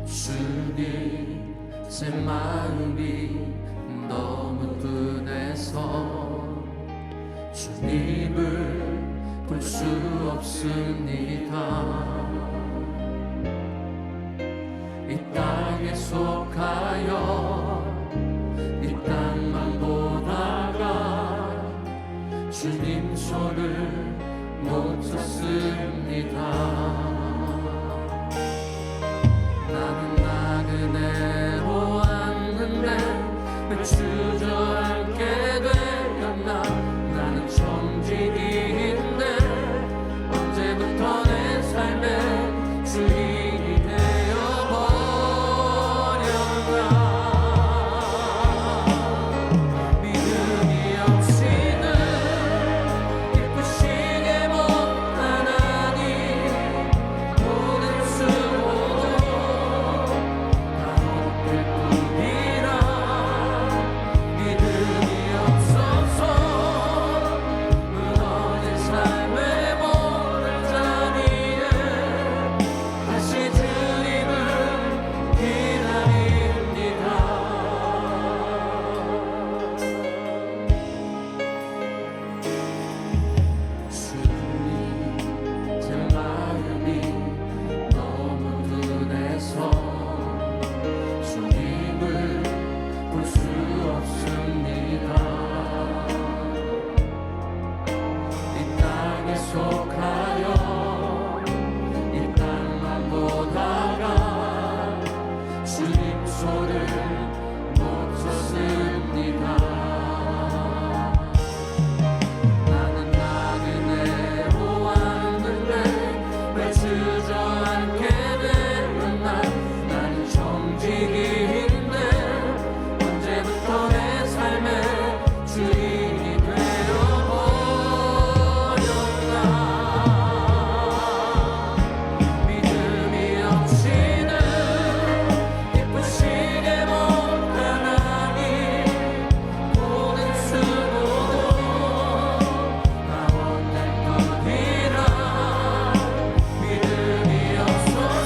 주님, 제 마음이 너무 둔해서 주님을 볼 수 없습니다. 이 땅에 속하여 이 땅만 보다가 주님 손을 못 찾습니다. 나는 나그네로 왔는데 왜 주저앉게 되었나. 나는 정직인데 언제부터 내 삶의 주인이 되어버렸나. 믿음이 없이는 기쁘시게 못하나니 모든 수고도 다 헛될 뿐이라. 믿음이 없어서 무너진 삶의 모든 자리에 다시 주님을 기다립니다. 주님, 제 마음이 너무 둔해서 주님을 볼 수 없습니다. 이 땅에 속하여 이 땅만 보다가 주님 손을 못 찾습니다. 나는 나그네로 왔는데 왜 주저앉게 되었나. 나는 정직인데 언제부터 내 삶의 주인이 되어버렸나. 믿음이 없이는 기쁘시게 못하나니 모든 수고도 다 헛될 뿐이라. 믿음이 없어서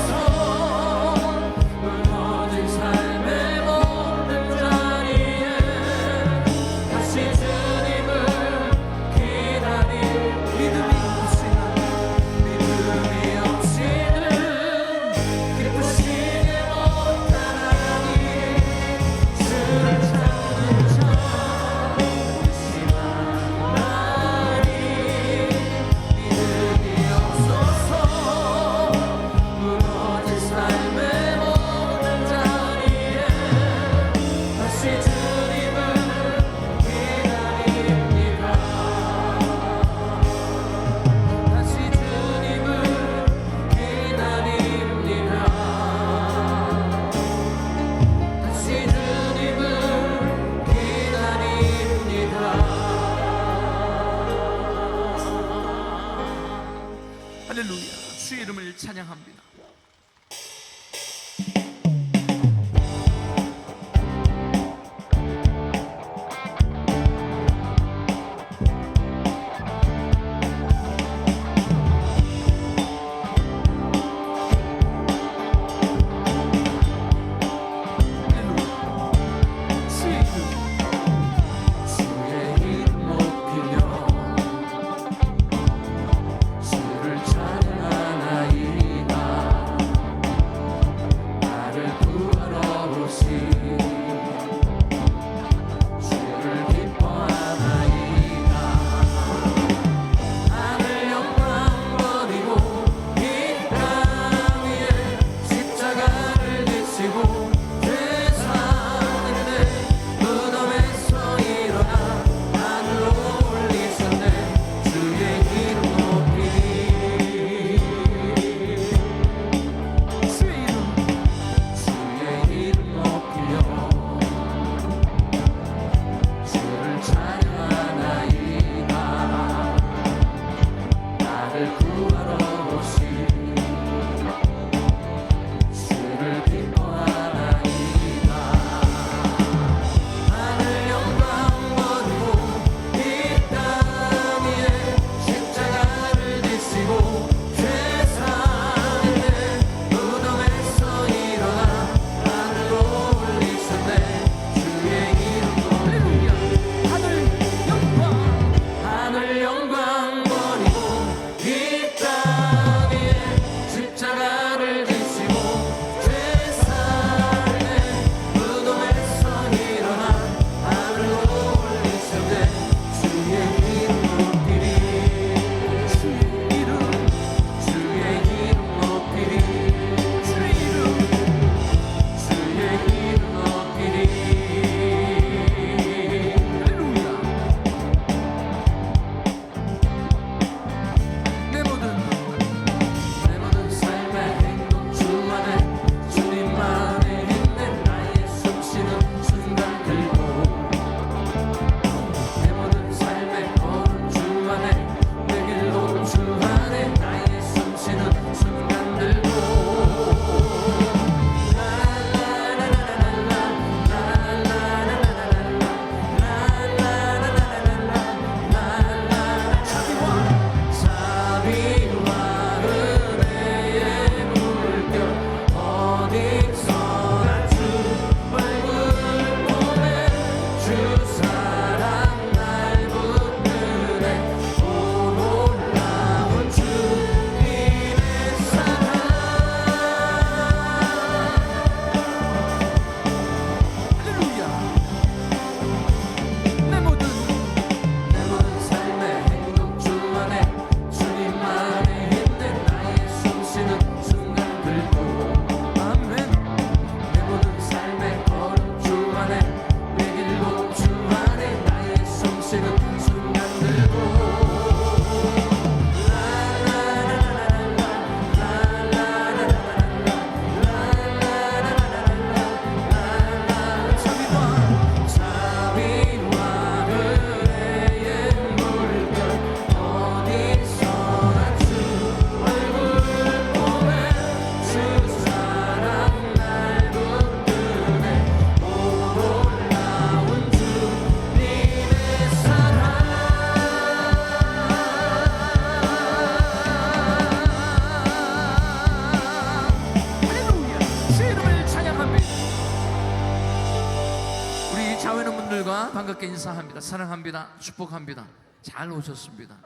반갑게 인사합니다. 사랑합니다. 축복합니다. 잘 오셨습니다.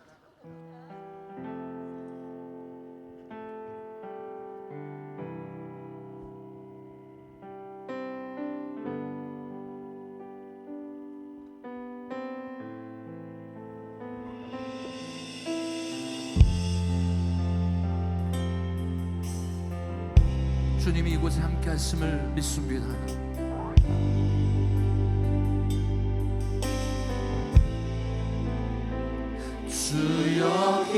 주님이 이곳에 함께 하심을 믿습니다. 주 여기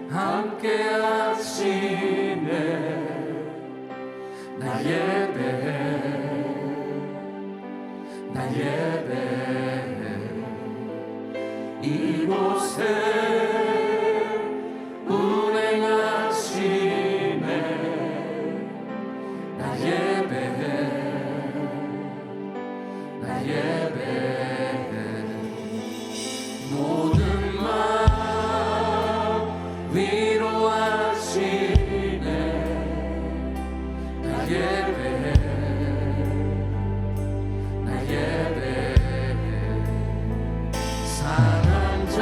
함께 하시네. 나 예배 이곳에 모든 마음 위로하시네. 나 예배 사랑자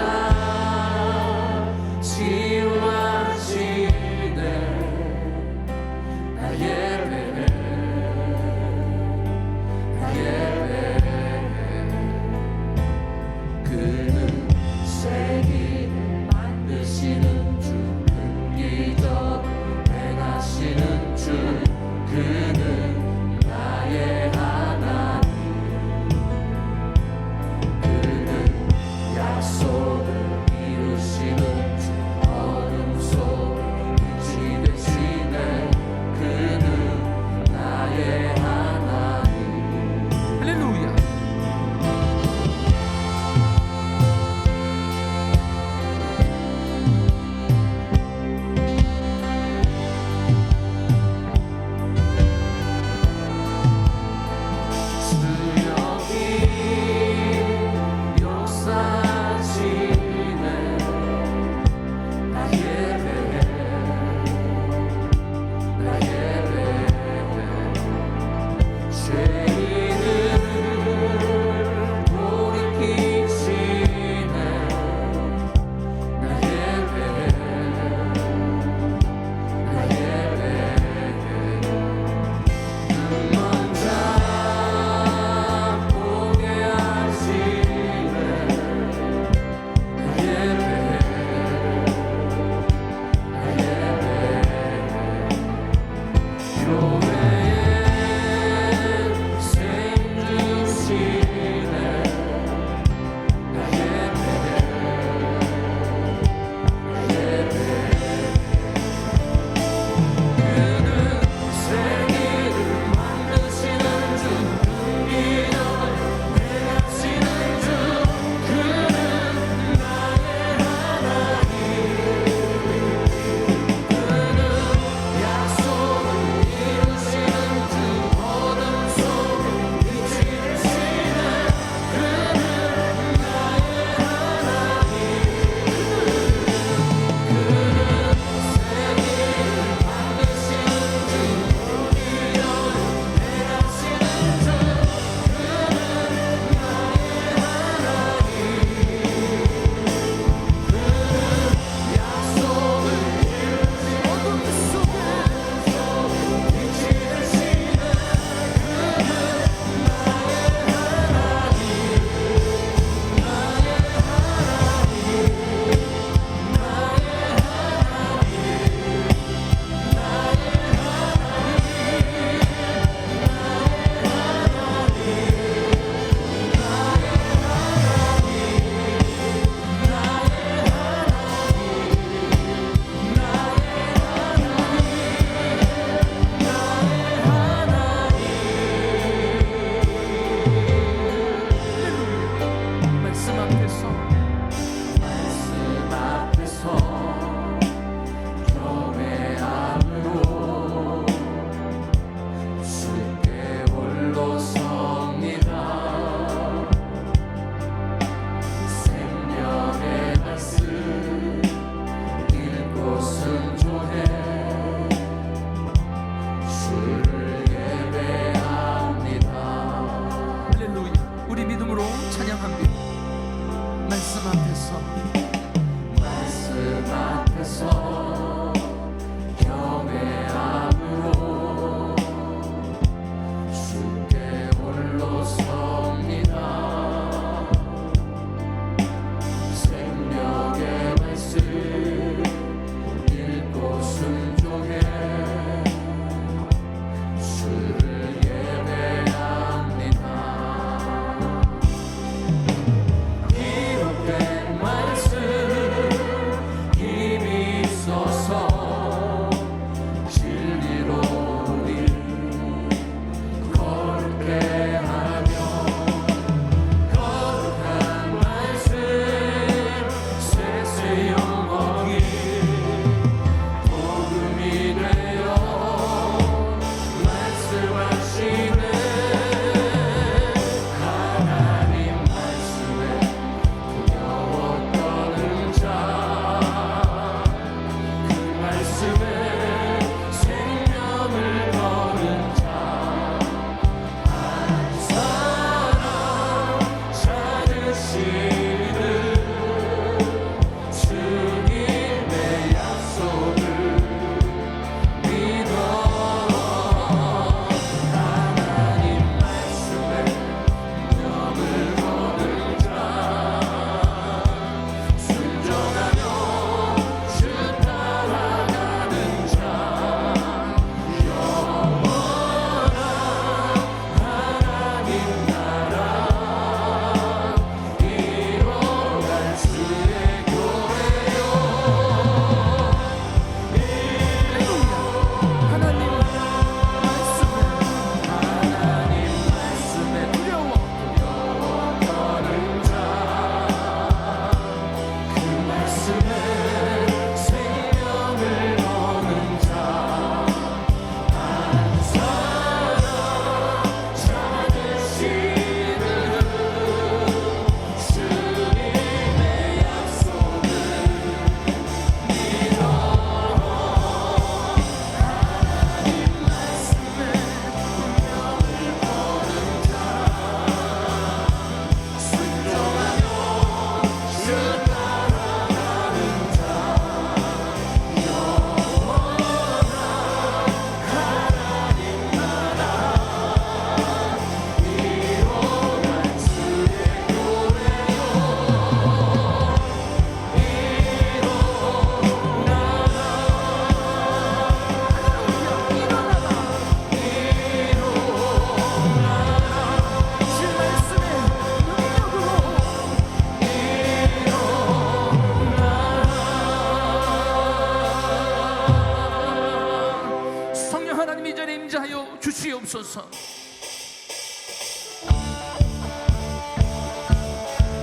하나님 이 자리에 임재하여 주시옵소서.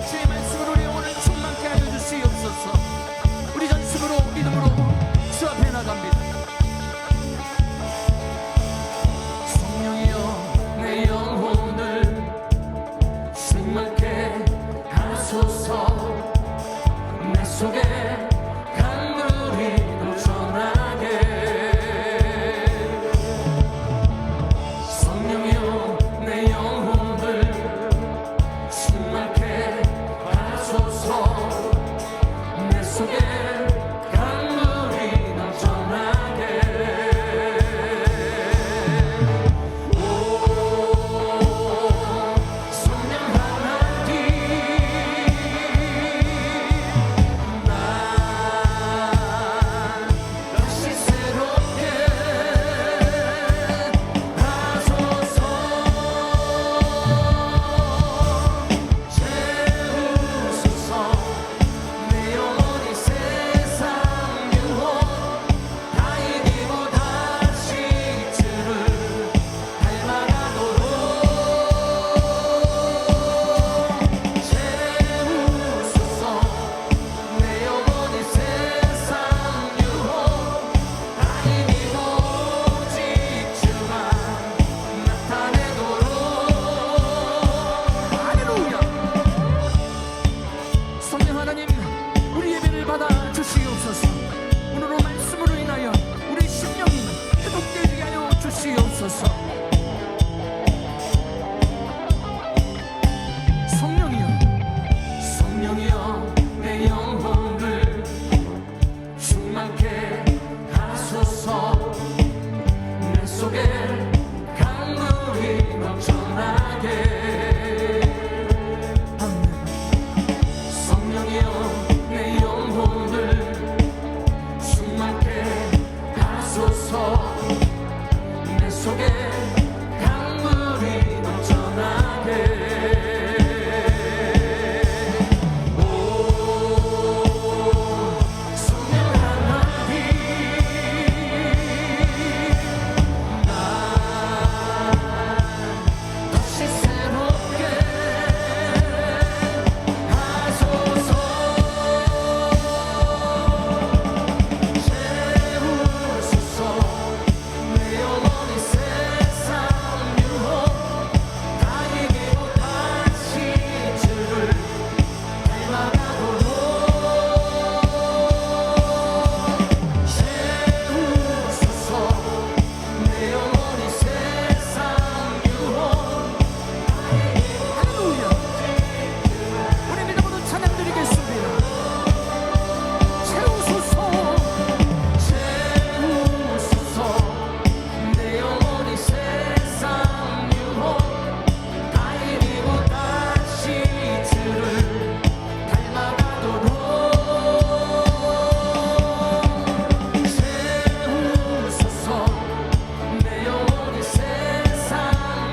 주의 말씀으로 우리 영혼을 충만케 하여 주시옵소서. 우리 전심으로 믿음으로 주 앞에 나갑니다. 성령이여 내 영혼을 충만케 하소서. 내 속에 강물이 넘쳐나게. 성령이여 내 영혼을 충만케 하소서. 내 속에 강물이 넘쳐나게. 오 성령 하나님, 난 다시 새롭게 하소서. 채우소서. 내 영혼이 세상 유혹 다 이기고 다시 주를 닮아가도록 채우소서. 내 영혼이 세상 유혹 다 이기고 오직 주만 나타내도록. 할렐루야. 성령 하나님, 우리 예배를 받아 주시옵소서. 오늘의 말씀으로 인하여 우리 심령이 회복되게 하여 주시옵소서. 성령이여, 성령이여 내 영혼을 충만케 하소서. 내 속에 강물이 넘쳐나게. 아멘. 성령이여 내 영혼을 충만케 하소서. 내 속에 강물이 넘쳐나게. 오 성령 하나님, 난 다시 새롭게 하소서. 채우소서. 내 영혼이 세상 유혹 다 이기고 다시 주를 닮아가도록 채우소서. 내 영혼이 세상 유혹 할렐루야. 우리 믿음으로 찬양 드리겠습니다. 채우소서. 채우소서. 내 영혼이 세상 유혹 다 이기고 다시 주를 닮아가도록 채우소서. 내 영혼이 세상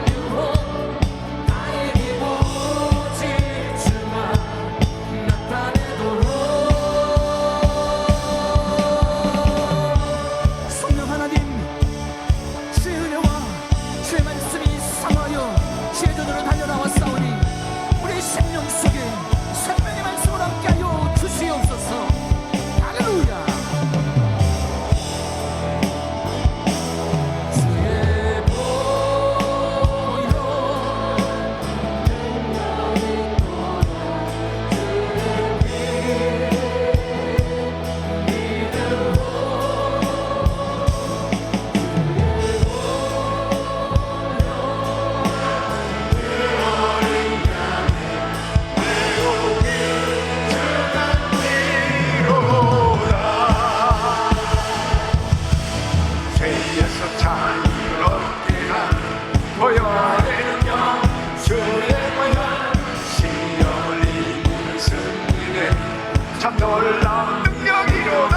유혹 다 이기고 오직 주만 나타내도록. 성령 하나님, 주의 은혜와 주의 말씀이 sam하여 주의 전으로 달려나왔사오니 우리 심령 속에 생명의 말씀을 함께하여 주시옵소서. 할렐루야. 주의 보혈 죄에서 자유롭게 한 보혈의 능력, 주의 보혈 신령을 이기는 승리는 참 놀라운 능력이로다.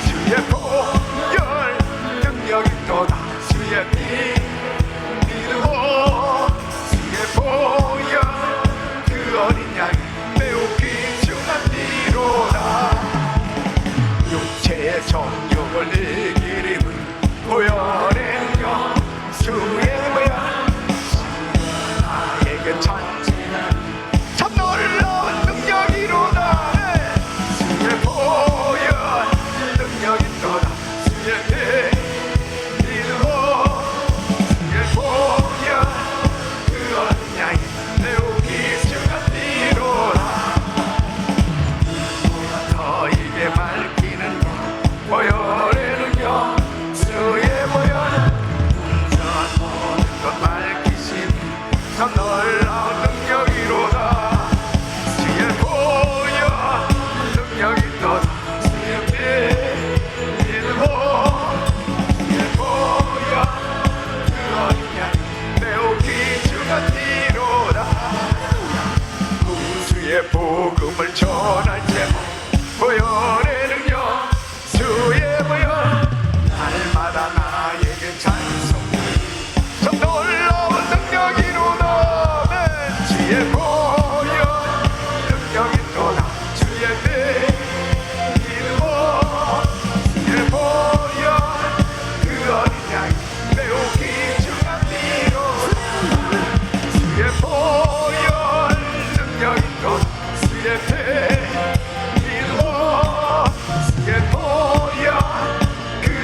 주의 보혈 능력이 또다. 주의 피 믿으고 주의 보혈 그 어린 양이 매우 귀중한 피로다. 육체의 정욕을 이기림은 보혈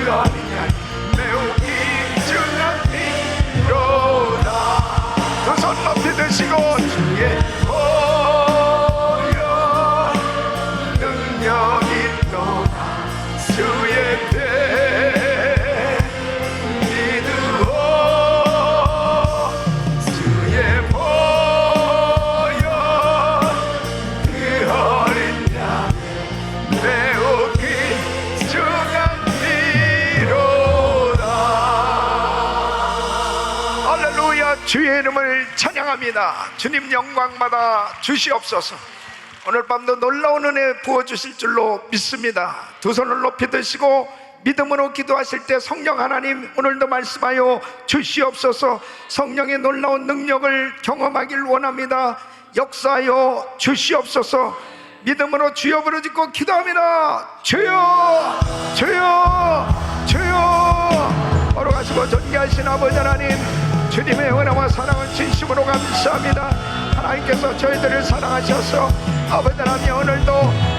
어린 양 매우 귀중한 피로다. 두 손 높이 드시고 주의 보혈 능력이 있도다. 주의 배 믿으오. 주의 보혈 그 어린 양 매우 귀중한 피로다. 할렐루야. 주의 이름을 찬양합니다. 주님 영광 받아 주시옵소서. 오늘 밤도 놀라운 은혜 부어주실 줄로 믿습니다. 두 손을 높이 드시고 믿음으로 기도하실 때 성령 하나님 오늘도 말씀하여 주시옵소서. 성령의 놀라운 능력을 경험하길 원합니다. 역사하여 주시옵소서. 믿음으로 주여 부르짖고 기도합니다. 주여 주여 주여. 걸어가시고 존귀하신 아버지 하나님, 주님의 은혜와 사랑을 진심으로 감사합니다. 하나님께서 저희들을 사랑하셔서 아버지 하나님 오늘도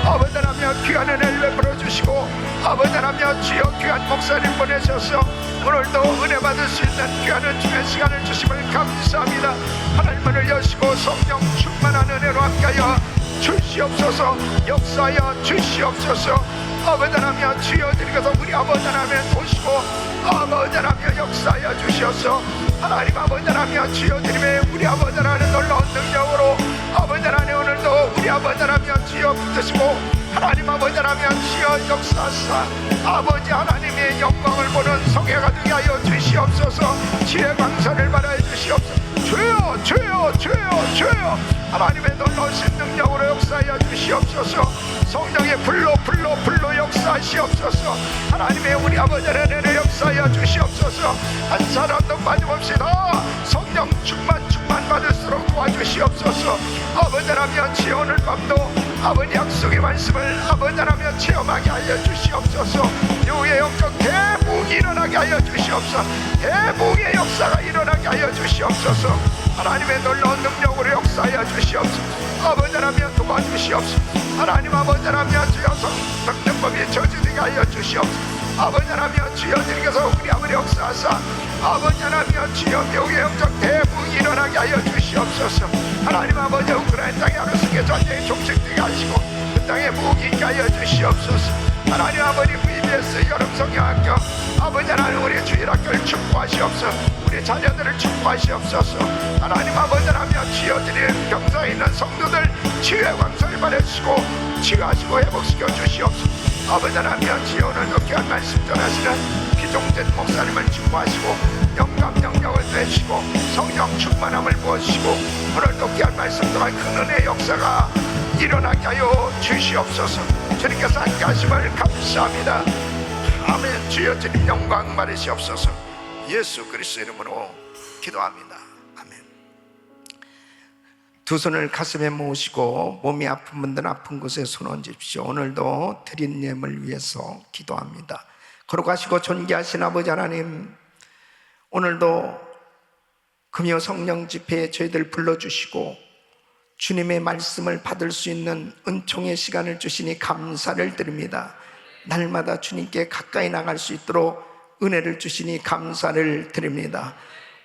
아버지 하나님 귀한 은혜를 베풀어 주시고 아버지 하나님 주여 귀한 목사님 보내셔서 오늘도 은혜 받을 수 있는 귀한 주의 시간을 주심을 감사합니다. 하나님 문을 여시고 성령 충만한 은혜로 함께하여 주시옵소서. 역사하여 주시옵소서. 아버지 하나님 주여 드리고서 우리 아버지 하나님 보시고 아버지 하나님 역사하여 주시옵소서. 하나님 아버지 하나님 주여 드림에 우리 아버지 하나님 놀라운 능력으로 아버지 하나님 오늘도 우리 아버지 하나님 주여 붙드시고 하나님 아버지 하나님 주여 역사하사 아버지 하나님의 영광을 보는 성회가 되게 하여 주시옵소서. 지혜 강사를 받아 주시옵소서. 주여 주여 주여 주여. 하나님의 놀라우신 능력으로 역사하여 주시옵소서. 성령의 불로 역사하시옵소서. 하나님의 우리 아버지 하나님의 역사하여 주시옵소서. 한 사람도 빠짐없이 다 성령 충만 받을수록 도와주시옵소서. 아버지 하나님 지 오늘 밤도 아버지 약속의 말씀을 아버지 하나님 체험하게 하여 주시옵소서. 유의 영적 대부흥이 일어나게 하여 주시옵소서. 대부흥의 역사가 일어나게 하여 주시옵소서. 하나님의 놀라운 능력으로 역사하여 주시옵소서. 아버지 하나님 도와주시옵소서. 하나님 아버지 하나님 주여 성령법이 저주되게 하여 주시옵소서. 아버지 하나님 주여 드리께서 우리 아버지 역사하사 아버지 하나님 주여 묘의 영적 대부흥이 일어나게 하여 주시옵소서. 하나님 아버지 우크라이나 땅에 하루속에 전쟁이 종식되게 하시고 그 땅에 무기 있게 하여 주시옵소서. 하나님 아버지 VBS 여름성경학교 아버지 하나님 우리 주일학교를 축복하시옵소서. 우리 자녀들을 축복하시옵소서. 하나님 아버지 하나님 주여 드리는 병상에 있는 성도들 치유의 광선을 받으시고 치유하시고 회복시켜 주시옵소서. 아버지 하나님 주여 오늘도 귀한 말씀 전하시는 기종된 목사님을 축복하시고 영감 영역을 되시고 성령 충만함을 부어주시고 오늘도 귀한 말씀 전할 큰 은혜의 역사가 일어나게 하여 주시옵소서. 주님께서 함께 하심을 감사합니다. 아멘. 주여 주님 영광 받으시옵소서. 예수 그리스도 이름으로 기도합니다. 아멘. 두 손을 가슴에 모으시고 몸이 아픈 분들은 아픈 곳에 손 얹으십시오. 오늘도 드린 예물 위해서 기도합니다. 걸어가시고 존귀하신 아버지 하나님, 오늘도 금요 성령 집회에 저희들 불러주시고 주님의 말씀을 받을 수 있는 은총의 시간을 주시니 감사를 드립니다. 날마다 주님께 가까이 나갈 수 있도록 은혜를 주시니 감사를 드립니다.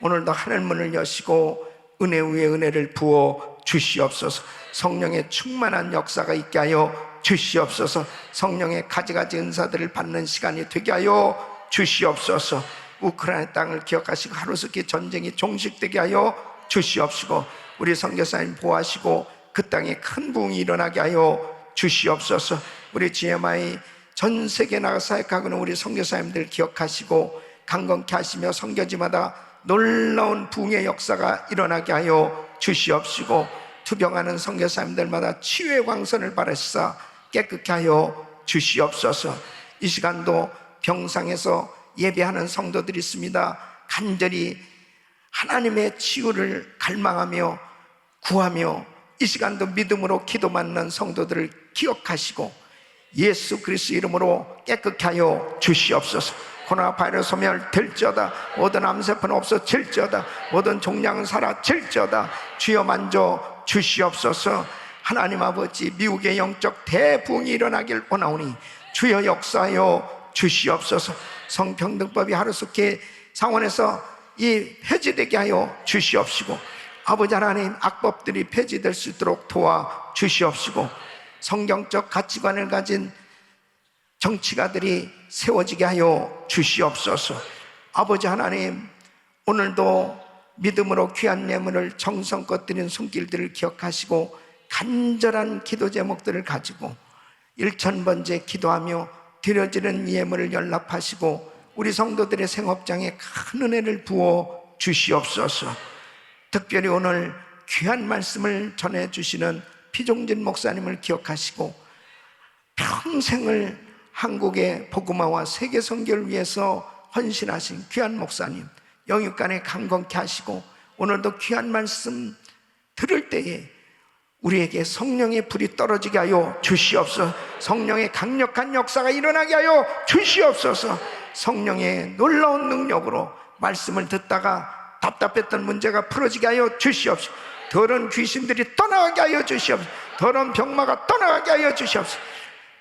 오늘도 하늘문을 여시고 은혜 위에 은혜를 부어 주시옵소서. 성령의 충만한 역사가 있게 하여 주시옵소서. 성령의 가지가지 은사들을 받는 시간이 되게 하여 주시옵소서. 우크라이나 땅을 기억하시고 하루속히 전쟁이 종식되게 하여 주시옵시고 우리 선교사님 보호하시고 그 땅에 큰 부흥이 일어나게 하여 주시옵소서. 우리 GMI 전 세계 나가 사역하고는 우리 선교사님들 기억하시고 강건케 하시며 선교지마다 놀라운 부흥의 역사가 일어나게 하여 주시옵시고 투병하는 선교사님들마다 치유의 광선을 바라시사 깨끗게 하여 주시옵소서. 이 시간도 병상에서 예배하는 성도들이 있습니다. 간절히 하나님의 치유를 갈망하며 구하며 이 시간도 믿음으로 기도받는 성도들을 기억하시고 예수 그리스도 이름으로 깨끗게 하여 주시옵소서. 코로나 바이러스 소멸될지어다. 모든 암세포는 없어질지어다. 모든 종양은 사라질지어다. 주여 만져 주시옵소서. 하나님 아버지, 미국의 영적 대부흥이 일어나길 원하오니 주여 역사하여 주시옵소서. 성평등법이 하루속히 상원에서 이 폐지되게 하여 주시옵시고, 아버지 하나님, 악법들이 폐지될 수 있도록 도와 주시옵시고, 성경적 가치관을 가진 정치가들이 세워지게 하여 주시옵소서. 아버지 하나님, 오늘도 믿음으로 귀한 예물을 정성껏 드린 손길들을 기억하시고 간절한 기도 제목들을 가지고 1000번째 기도하며 드려지는 예물을 연락하시고 우리 성도들의 생업장에 큰 은혜를 부어 주시옵소서. 특별히 오늘 귀한 말씀을 전해주시는 피종진 목사님을 기억하시고 평생을 한국의 복음화와 세계 선교를 위해서 헌신하신 귀한 목사님 영육간에 강건케 하시고, 오늘도 귀한 말씀 들을 때에 우리에게 성령의 불이 떨어지게 하여 주시옵소서. 성령의 강력한 역사가 일어나게 하여 주시옵소서. 성령의 놀라운 능력으로 말씀을 듣다가 답답했던 문제가 풀어지게 하여 주시옵소서. 더러운 귀신들이 떠나가게 하여 주시옵소서. 더러운 병마가 떠나가게 하여 주시옵소서.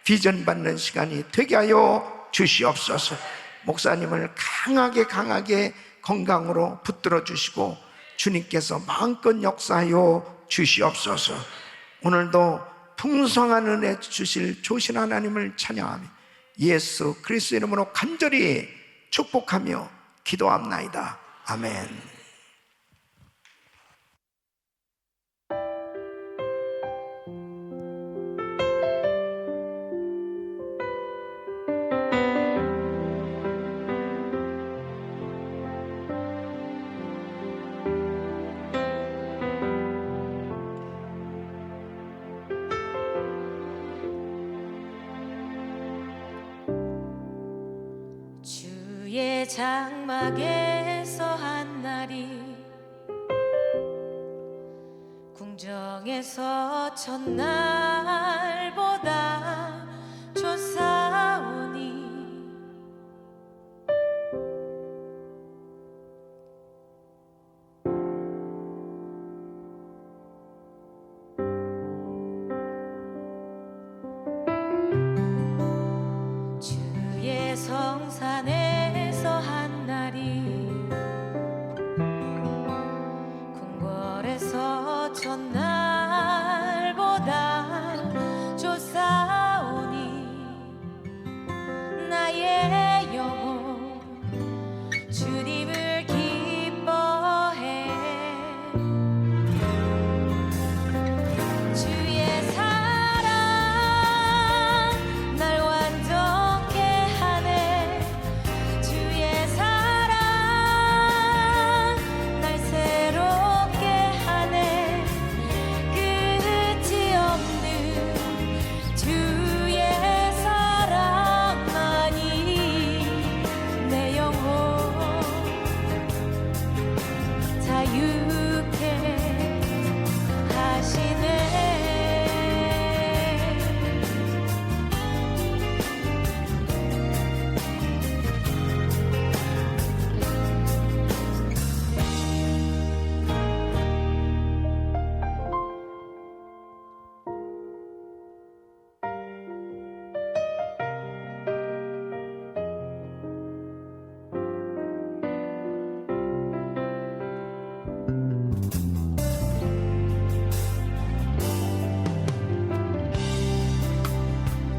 비전 받는 시간이 되게 하여 주시옵소서. 목사님을 강하게 건강으로 붙들어 주시고 주님께서 마음껏 역사하여 주시옵소서. 오늘도 풍성한 은혜 주실 조신 하나님을 찬양하며 예수 그리스도 이름으로 간절히 축복하며 기도합나이다. 아멘. 주의 장막에서 한 날이 궁정에서 첫날보다 좋사오니 주의 성산에서 한 날이 궁궐에서 첫날보다 좋사오니 나의 영혼 주님을 기뻐해 주의 사랑 날 완전케 하네 주의 사랑 날 새롭게 하네 끝이 없는 주의 사랑만이 내 영혼 자유케 하시네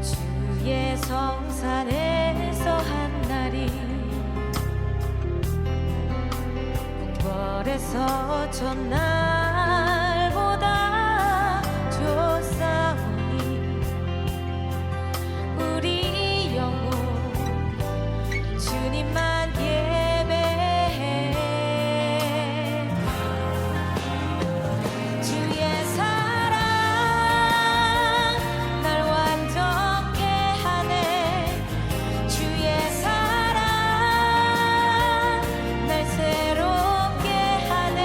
주의 성산에서 한 날이 궁궐에서 첫날보다 좋사오니 우리 영혼 주님만 예배해 주의 사랑 날 완전케 하네 주의 사랑 날 새롭게 하네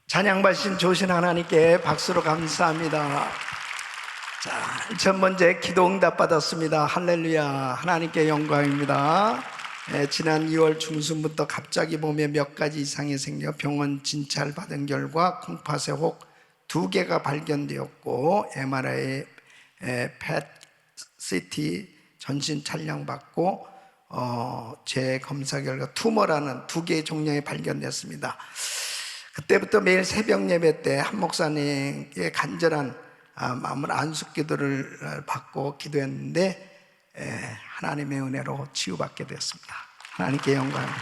찬양 받으신 조신 하나님께 박수로 감사합니다. 자, 첫 번째 기도 응답 받았습니다. 할렐루야. 하나님께 영광입니다. 지난 2월 중순부터 갑자기 몸에 몇 가지 이상이 생겨 병원 진찰 받은 결과 콩팥에 혹 2개가 발견되었고 MRI, PET, CT 전신 촬영 받고 제 검사 결과 투머라는 2개의 종양이 발견됐습니다. 그때부터 매일 새벽 예배 때 한 목사님의 간절한 마음을 안숙 기도를 받고 기도했는데 하나님의 은혜로 치유받게 되었습니다. 하나님께 영광입니다.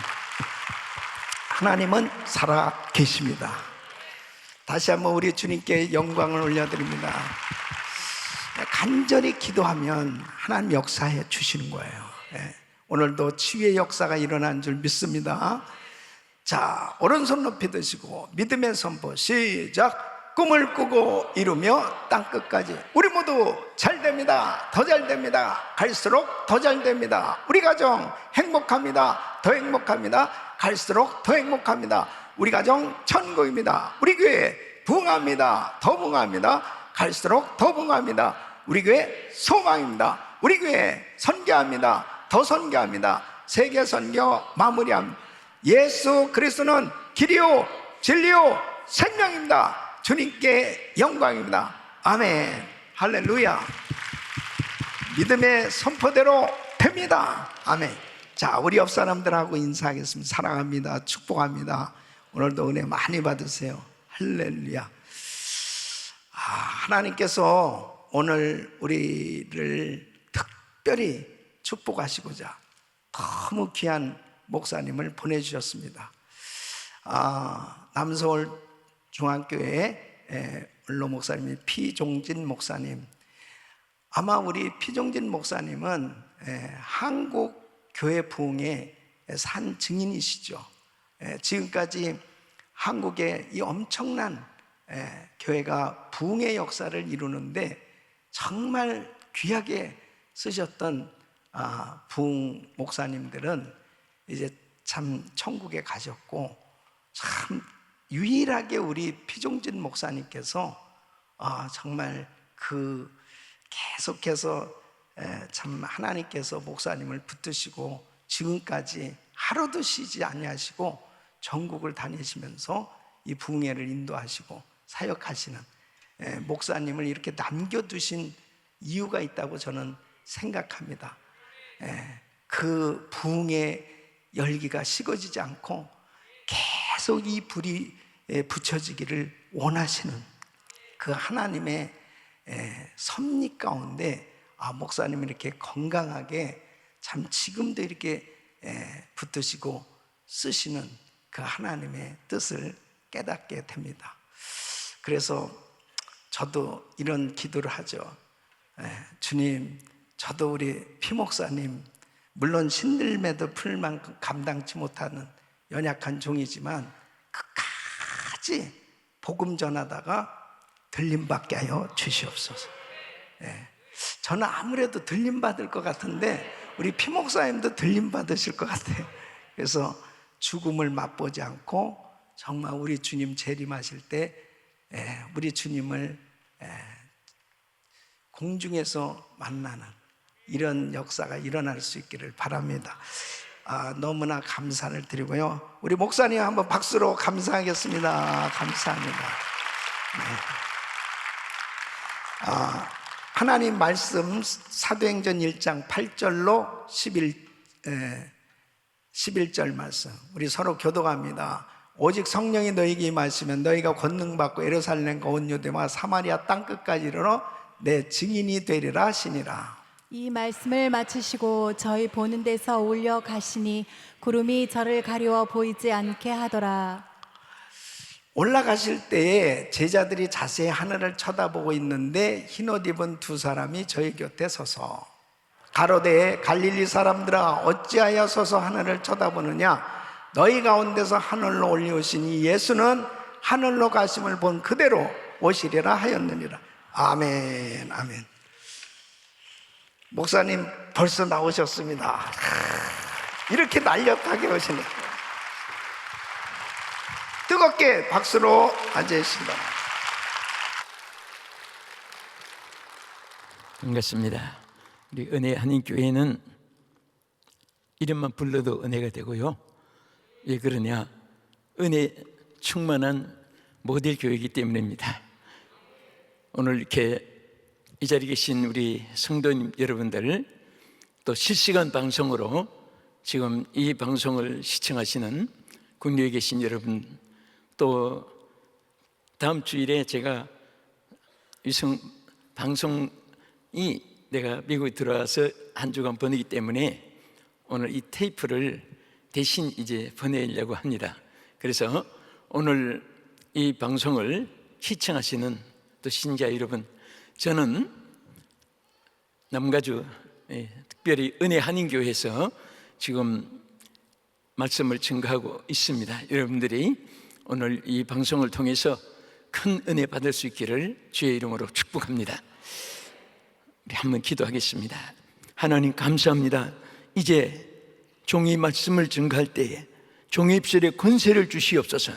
하나님은 살아 계십니다. 다시 한번 우리 주님께 영광을 올려드립니다. 간절히 기도하면 하나님 역사해 주시는 거예요. 오늘도 치유의 역사가 일어난 줄 믿습니다. 자, 오른손 높이 드시고 믿음의 선포 시작. 꿈을 꾸고 이루며 땅끝까지 우리 모두 잘 됩니다. 더 잘 됩니다. 갈수록 더 잘 됩니다. 우리 가정 행복합니다. 더 행복합니다. 갈수록 더 행복합니다. 우리 가정 천국입니다. 우리 교회 부흥합니다. 더 부흥합니다. 갈수록 더 부흥합니다. 우리 교회 소망입니다. 우리 교회 선교합니다. 더 선교합니다. 세계 선교 마무리합니다. 예수 그리스도는 길이요 진리요 생명입니다. 주님께 영광입니다. 아멘. 할렐루야. 믿음의 선포대로 됩니다. 아멘. 자, 우리 옆 사람들하고 인사하겠습니다. 사랑합니다. 축복합니다. 오늘도 은혜 많이 받으세요. 할렐루야. 하나님께서 오늘 우리를 특별히 축복하시고자 너무 귀한 목사님을 보내주셨습니다. 남서울 중앙교회 원로 목사님이 피종진 목사님. 아마 우리 피종진 목사님은 한국 교회 부흥의 산 증인이시죠. 지금까지 한국의 이 엄청난 교회가 부흥의 역사를 이루는데 정말 귀하게 쓰셨던 부흥 목사님들은 이제 참 천국에 가셨고, 참 유일하게 우리 피종진 목사님께서 정말 계속해서 참 하나님께서 목사님을 붙드시고 지금까지 하루도 쉬지 아니하시고 전국을 다니시면서 이 부흥회를 인도하시고 사역하시는 목사님을 이렇게 남겨두신 이유가 있다고 저는 생각합니다. 그 부흥의 열기가 식어지지 않고 계속 이 불이 붙여지기를 원하시는 그 하나님의 섭리 가운데 목사님이 이렇게 건강하게 참 지금도 이렇게 붙드시고 쓰시는 그 하나님의 뜻을 깨닫게 됩니다. 그래서 저도 이런 기도를 하죠. 주님, 저도 우리 피목사님 물론 신들매도 풀만큼 감당치 못하는 연약한 종이지만 끝까지 복음 전하다가 들림받게 하여 주시옵소서. 저는 아무래도 들림받을 것 같은데 우리 피목사님도 들림받으실 것 같아요. 그래서 죽음을 맛보지 않고 정말 우리 주님 재림하실 때 우리 주님을 공중에서 만나는 이런 역사가 일어날 수 있기를 바랍니다. 너무나 감사를 드리고요. 우리 목사님 한번 박수로 감사하겠습니다. 감사합니다. 하나님 말씀 사도행전 1장 8절로 11절 말씀 우리 서로 교독합니다. 오직 성령이 너희에게 임하시면 너희가 권능받고 예루살렘과 온 유대와 사마리아 땅끝까지 이르러 내 증인이 되리라 하시니라. 이 말씀을 마치시고 저희 보는 데서 올려 가시니 구름이 저를 가리워 보이지 않게 하더라. 올라가실 때에 제자들이 자세히 하늘을 쳐다보고 있는데 흰옷 입은 두 사람이 저희 곁에 서서 가로되 갈릴리 사람들아 어찌하여 서서 하늘을 쳐다보느냐 너희 가운데서 하늘로 올려오신 이 예수는 하늘로 가심을 본 그대로 오시리라 하였느니라. 아멘. 아멘. 목사님 벌써 나오셨습니다. 이렇게 날렵하게 오시네. 뜨겁게 박수로 맞이하십니다. 반갑습니다. 우리 은혜 한인교회는 이름만 불러도 은혜가 되고요. 왜 그러냐? 은혜 충만한 모델 교회이기 때문입니다. 오늘 이렇게 이 자리에 계신 우리 성도님 여러분들, 또 실시간 방송으로 지금 이 방송을 시청하시는 국내에 계신 여러분, 또 다음 주일에 제가 위성 방송이 내가 미국에 들어와서 한 주간 보내기 때문에 오늘 이 테이프를 대신 이제 보내려고 합니다. 그래서 오늘 이 방송을 시청하시는 또 신자 여러분, 저는 남가주 특별히 은혜 한인교회에서 지금 말씀을 증거하고 있습니다. 여러분들이 오늘 이 방송을 통해서 큰 은혜 받을 수 있기를 주의 이름으로 축복합니다. 우리 한번 기도하겠습니다. 하나님 감사합니다. 이제 종이 말씀을 증거할 때에 종의 입술에 권세를 주시옵소서.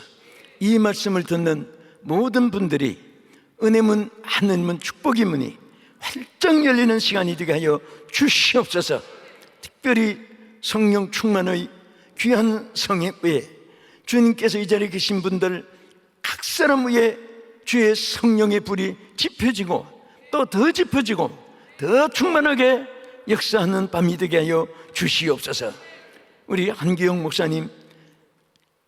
이 말씀을 듣는 모든 분들이 은혜문, 하늘문, 축복의 문이 활짝 열리는 시간이 되게 하여 주시옵소서. 특별히 성령 충만의 귀한 성에 의해 주님께서 이 자리에 계신 분들 각 사람 위에 주의 성령의 불이 지펴지고 또 더 지펴지고 더 충만하게 역사하는 밤이 되게 하여 주시옵소서. 우리 한기영 목사님,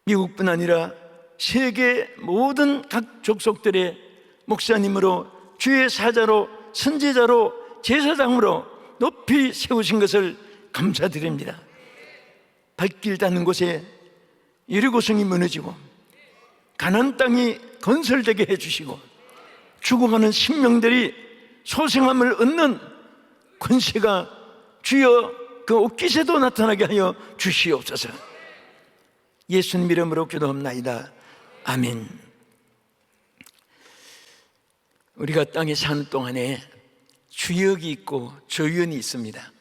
미국뿐 아니라 세계 모든 각 족속들의 목사님으로 주의 사자로 선지자로 제사장으로 높이 세우신 것을 감사드립니다. 발길 닿는 곳에 여리고성이 무너지고 가나안 땅이 건설되게 해주시고 죽어가는 심령들이 소생함을 얻는 권세가 주여 그 옥기새도 나타나게 하여 주시옵소서. 예수님 이름으로 기도합나이다. 아멘. 우리가 땅에 사는 동안에 주역이 있고 조연이 있습니다.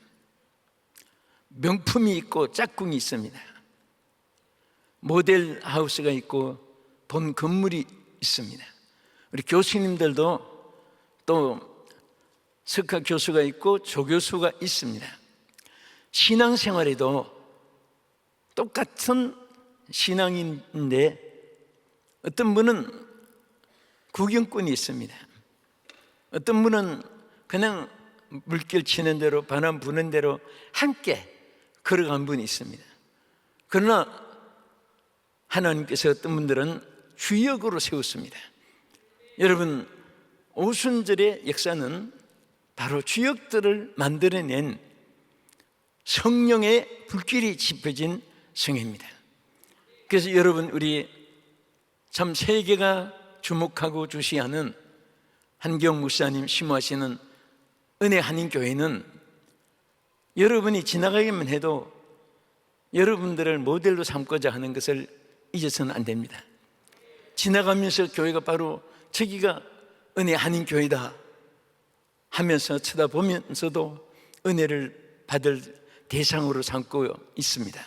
명품이 있고 짝꿍이 있습니다. 모델 하우스가 있고 본 건물이 있습니다. 우리 교수님들도 또 석학 교수가 있고 조교수가 있습니다. 신앙생활에도 똑같은 신앙인데 어떤 분은 구경꾼이 있습니다. 어떤 분은 그냥 물결 치는 대로 바람 부는 대로 함께 걸어간 분이 있습니다. 그러나 하나님께서 어떤 분들은 주역으로 세웠습니다. 여러분, 오순절의 역사는 바로 주역들을 만들어낸 성령의 불길이 지펴진 성회입니다. 그래서 여러분, 우리 참 세계가 주목하고 주시하는 한경 목사님 심호하시는 은혜 한인교회는 여러분이 지나가기만 해도 여러분들을 모델로 삼고자 하는 것을 잊어서는 안 됩니다. 지나가면서 교회가 바로 저기가 은혜 한인교회다 하면서 쳐다보면서도 은혜를 받을 대상으로 삼고 있습니다.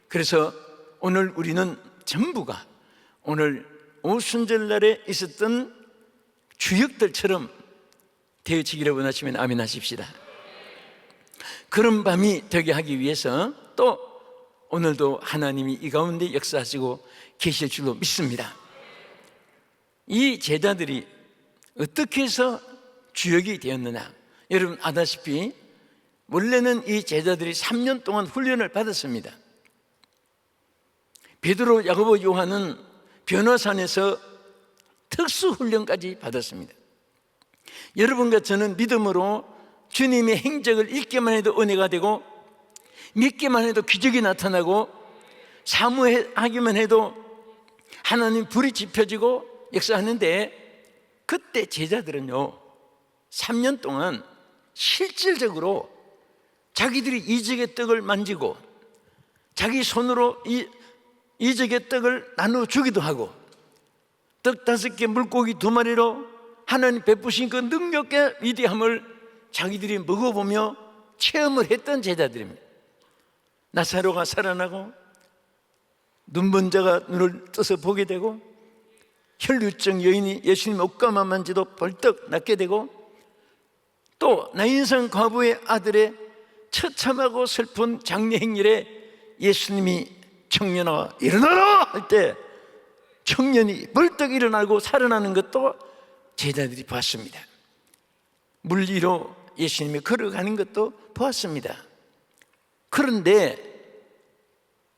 그래서 오늘 우리는 전부가 오늘 오순절날에 있었던 주역들처럼 되어지기를 원하시면 아멘 하십시다. 그런 밤이 되게 하기 위해서 또 오늘도 하나님이 이 가운데 역사하시고 계실 줄로 믿습니다. 이 제자들이 어떻게 해서 주역이 되었느냐? 여러분 아다시피 원래는 이 제자들이 3년 동안 훈련을 받았습니다. 베드로, 야고보, 요한은 변화산에서 특수훈련까지 받았습니다. 여러분과 저는 믿음으로 주님의 행적을 읽기만 해도 은혜가 되고 믿기만 해도 기적이 나타나고 사모하기만 해도 하나님 불이 지펴지고 역사하는데, 그때 제자들은요 3년 동안 실질적으로 자기들이 이적의 떡을 만지고 자기 손으로 이적의 떡을 나누어 주기도 하고, 떡 5개 물고기 2마리로 하나님 베푸신 그 능력의 위대함을 자기들이 먹어보며 체험을 했던 제자들입니다. 나사로가 살아나고, 눈먼 자가 눈을 떠서 보게 되고, 혈류증 여인이 예수님 옷가만 만지도 벌떡 낫게 되고, 또 나인성 과부의 아들의 처참하고 슬픈 장례 행렬에 예수님이 청년아 일어나라 할 때 청년이 벌떡 일어나고 살아나는 것도 제자들이 봤습니다. 물 위로 예수님이 걸어가는 것도 보았습니다. 그런데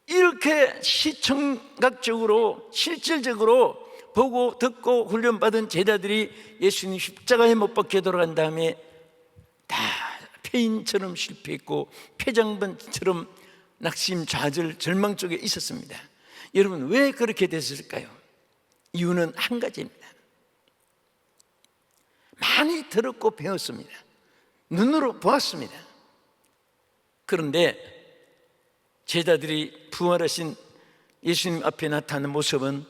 이렇게 시청각적으로 실질적으로 보고 듣고 훈련받은 제자들이 예수님 십자가에 못 박혀 돌아간 다음에 다 폐인처럼 실패했고 폐장반처럼 낙심, 좌절, 절망 쪽에 있었습니다. 여러분, 왜 그렇게 됐을까요? 이유는 한 가지입니다. 많이 들었고 배웠습니다. 눈으로 보았습니다. 그런데 제자들이 부활하신 예수님 앞에 나타나는 모습은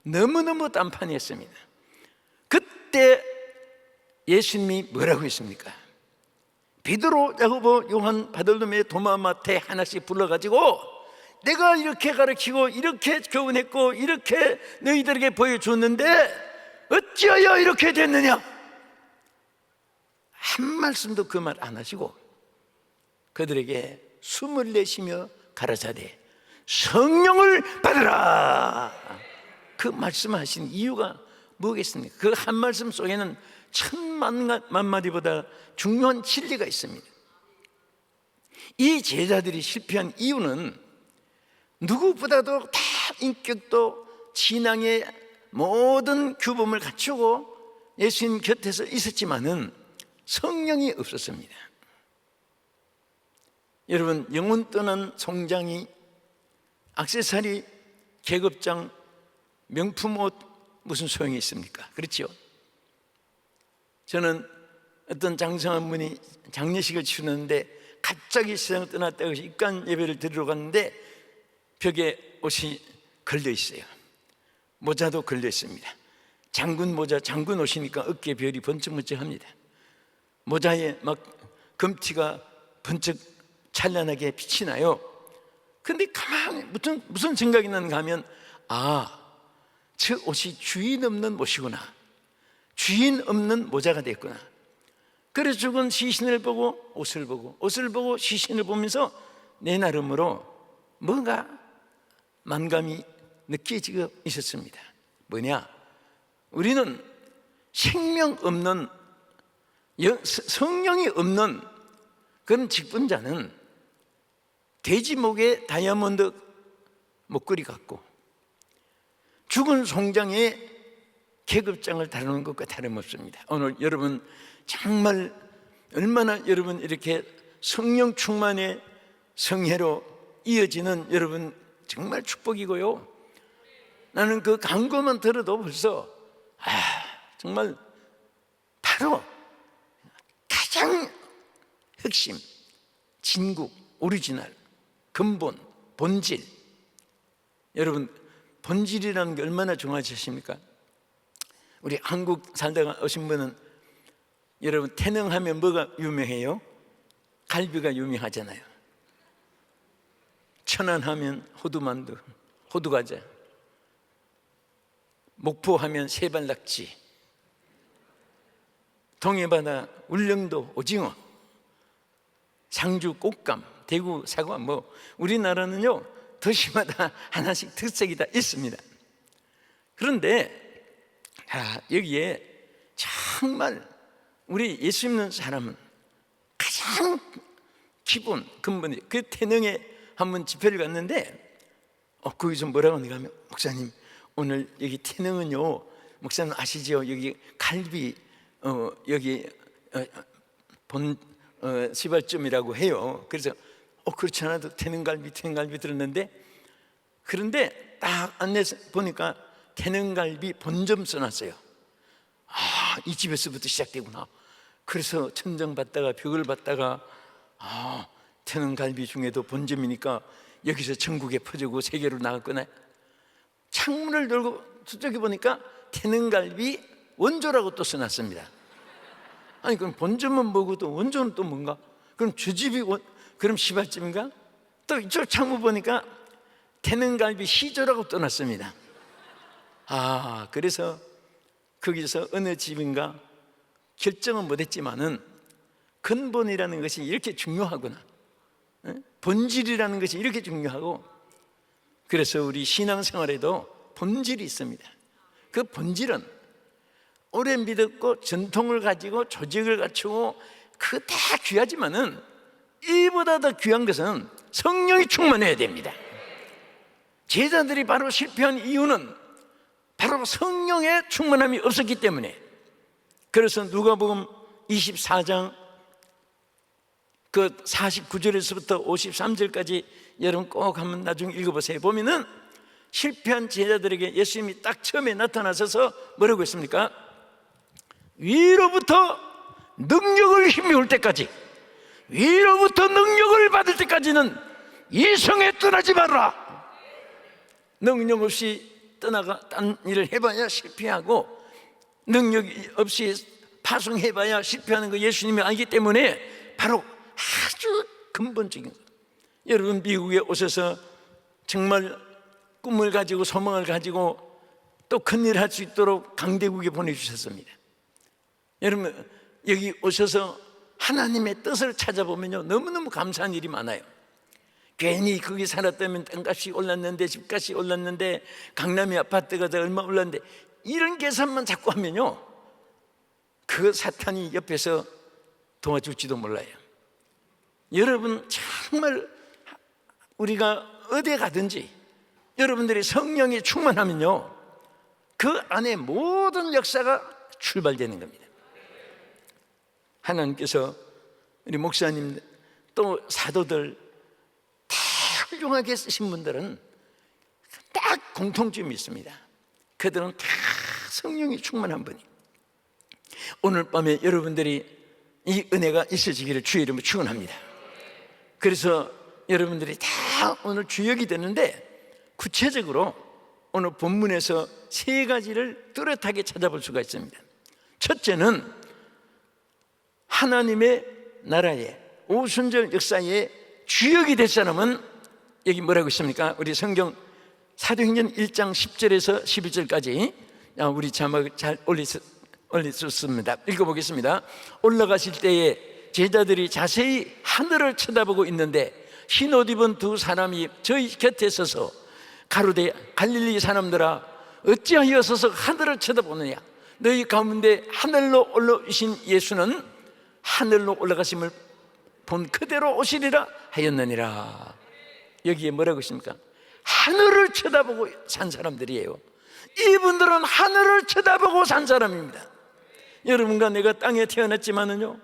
너무너무 딴판이었습니다. 그때 예수님이 뭐라고 했습니까? 베드로, 야고보, 요한, 바돌로메, 도마, 마태 하나씩 불러가지고 내가 이렇게 가르치고 이렇게 교훈했고 이렇게 너희들에게 보여줬는데 어찌하여 이렇게 됐느냐? 한 말씀도 그 말 안 하시고 그들에게 숨을 내쉬며 가라사대 성령을 받으라, 그 말씀하신 이유가 뭐겠습니까? 그 한 말씀 속에는 1000만 마디보다 중요한 진리가 있습니다. 이 제자들이 실패한 이유는 누구보다도 다 인격도 신앙의 모든 규범을 갖추고 예수님 곁에서 있었지만은 성령이 없었습니다. 여러분, 영혼 떠난 송장이, 액세서리, 계급장, 명품 옷 무슨 소용이 있습니까? 그렇죠? 저는 어떤 장성한 분이 장례식을 치르는데 갑자기 세상을 떠났다고 해서 입관 예배를 드리러 갔는데 벽에 옷이 걸려 있어요. 모자도 걸려 있습니다. 장군 모자, 장군 옷이니까 어깨에 별이 번쩍번쩍합니다. 모자에 막 금티가 번쩍 찬란하게 빛이 나요. 근데 가만히 무슨 생각이 나는가 하면, 저 옷이 주인 없는 옷이구나, 주인 없는 모자가 됐구나. 그래서 죽은 시신을 보고 옷을 보고 옷을 보고 시신을 보면서 내 나름으로 뭔가 만감이 느껴지고 있었습니다. 뭐냐? 우리는 생명 없는, 성령이 없는 그런 직분자는 돼지 목에 다이아몬드 목걸이 같고 죽은 송장에 계급장을 다루는 것과 다름없습니다. 오늘 여러분 정말 얼마나 여러분 이렇게 성령 충만의 성회로 이어지는 여러분 정말 축복이고요. 나는 그 광고만 들어도 벌써 정말 바로 가장 핵심, 진국, 오리지널, 근본, 본질. 여러분, 본질이라는 게 얼마나 중요하지 않습니까? 우리 한국 살다가 오신 분은 여러분 태릉하면 뭐가 유명해요? 갈비가 유명하잖아요. 천안하면 호두만두, 호두과자. 목포하면 세발낙지, 동해바다 울릉도 오징어, 상주 꽃감, 대구 사과. 뭐 우리나라는요 도시마다 하나씩 특색이 다 있습니다. 그런데 여기에 정말 우리 예수 믿는 사람은 가장 기본 근본이, 그 태릉에 한번 집회를 갔는데 거기서 뭐라고 하는가 하면, 목사님 오늘 여기 태릉은요, 목사님 아시죠? 여기 갈비 여기 본 시발점이라고 해요. 그래서 그렇지 않아도 태릉갈비 들었는데, 그런데 딱 안내 보니까 태능갈비 본점 써놨어요. 아, 이 집에서부터 시작되구나. 그래서 천정 받다가 벽을 받다가 태능갈비 중에도 본점이니까 여기서 전국에 퍼지고 세계로 나갔구나. 창문을 열고 저쪽에 보니까 태능갈비 원조라고 또 써놨습니다. 아니 그럼 본점은 뭐고 또 원조는 또 뭔가? 그럼 저 집이 그럼 시발집인가? 또 이쪽 창문 보니까 태능갈비 시조라고 떠났습니다. 그래서 거기서 어느 집인가 결정은 못했지만은 근본이라는 것이 이렇게 중요하구나, 본질이라는 것이 이렇게 중요하고, 그래서 우리 신앙생활에도 본질이 있습니다. 그 본질은 오래 믿었고 전통을 가지고 조직을 갖추고 그 다 귀하지만은 이보다 더 귀한 것은 성령이 충만해야 됩니다. 제자들이 바로 실패한 이유는 바로 성령의 충만함이 없었기 때문에. 그래서 누가복음 24장 그 49절에서부터 53절까지 여러분 꼭 한번 나중에 읽어보세요. 보면은 실패한 제자들에게 예수님이 딱 처음에 나타나셔서 뭐라고 했습니까? 위로부터 능력을 힘이 올 때까지, 위로부터 능력을 받을 때까지는 이성에 떠나지 마라. 능력 없이 떠나가 딴 일을 해봐야 실패하고, 능력 없이 파송해봐야 실패하는 거 예수님이 알기 때문에 바로 아주 근본적인 거. 여러분 미국에 오셔서 정말 꿈을 가지고 소망을 가지고 또 큰일 할 수 있도록 강대국에 보내주셨습니다. 여러분 여기 오셔서 하나님의 뜻을 찾아보면요, 너무너무 감사한 일이 많아요. 괜히 거기 살았다면 땅값이 올랐는데, 집값이 올랐는데, 강남의 아파트가 얼마 올랐는데, 이런 계산만 자꾸 하면요, 그 사탄이 옆에서 도와줄지도 몰라요. 여러분 정말 우리가 어디에 가든지 여러분들이 성령이 충만하면요, 그 안에 모든 역사가 출발되는 겁니다. 하나님께서 우리 목사님 또 사도들 다 훌륭하게 쓰신 분들은 딱 공통점이 있습니다. 그들은 다 성령이 충만한 분이. 오늘 밤에 여러분들이 이 은혜가 있어지기를 주의 이름으로 축원합니다. 그래서 여러분들이 다 오늘 주역이 되는데, 구체적으로 오늘 본문에서 세 가지를 뚜렷하게 찾아볼 수가 있습니다. 첫째는 하나님의 나라의 오순절 역사의 주역이 될 사람은 여기 뭐라고 있습니까? 우리 성경 사도행전 1장 10절에서 11절까지 우리 자막을 잘 올렸습니다. 읽어보겠습니다. 올라가실 때에 제자들이 자세히 하늘을 쳐다보고 있는데 흰옷 입은 두 사람이 저희 곁에 서서 가로되 갈릴리 사람들아 어찌하여 서서 하늘을 쳐다보느냐? 너희 가운데 하늘로 올라오신 예수는 하늘로 올라가심을 본 그대로 오시리라 하였느니라. 여기에 뭐라고 있습니까? 하늘을 쳐다보고 산 사람들이에요. 이분들은 하늘을 쳐다보고 산 사람입니다. 여러분과 내가 땅에 태어났지만은요,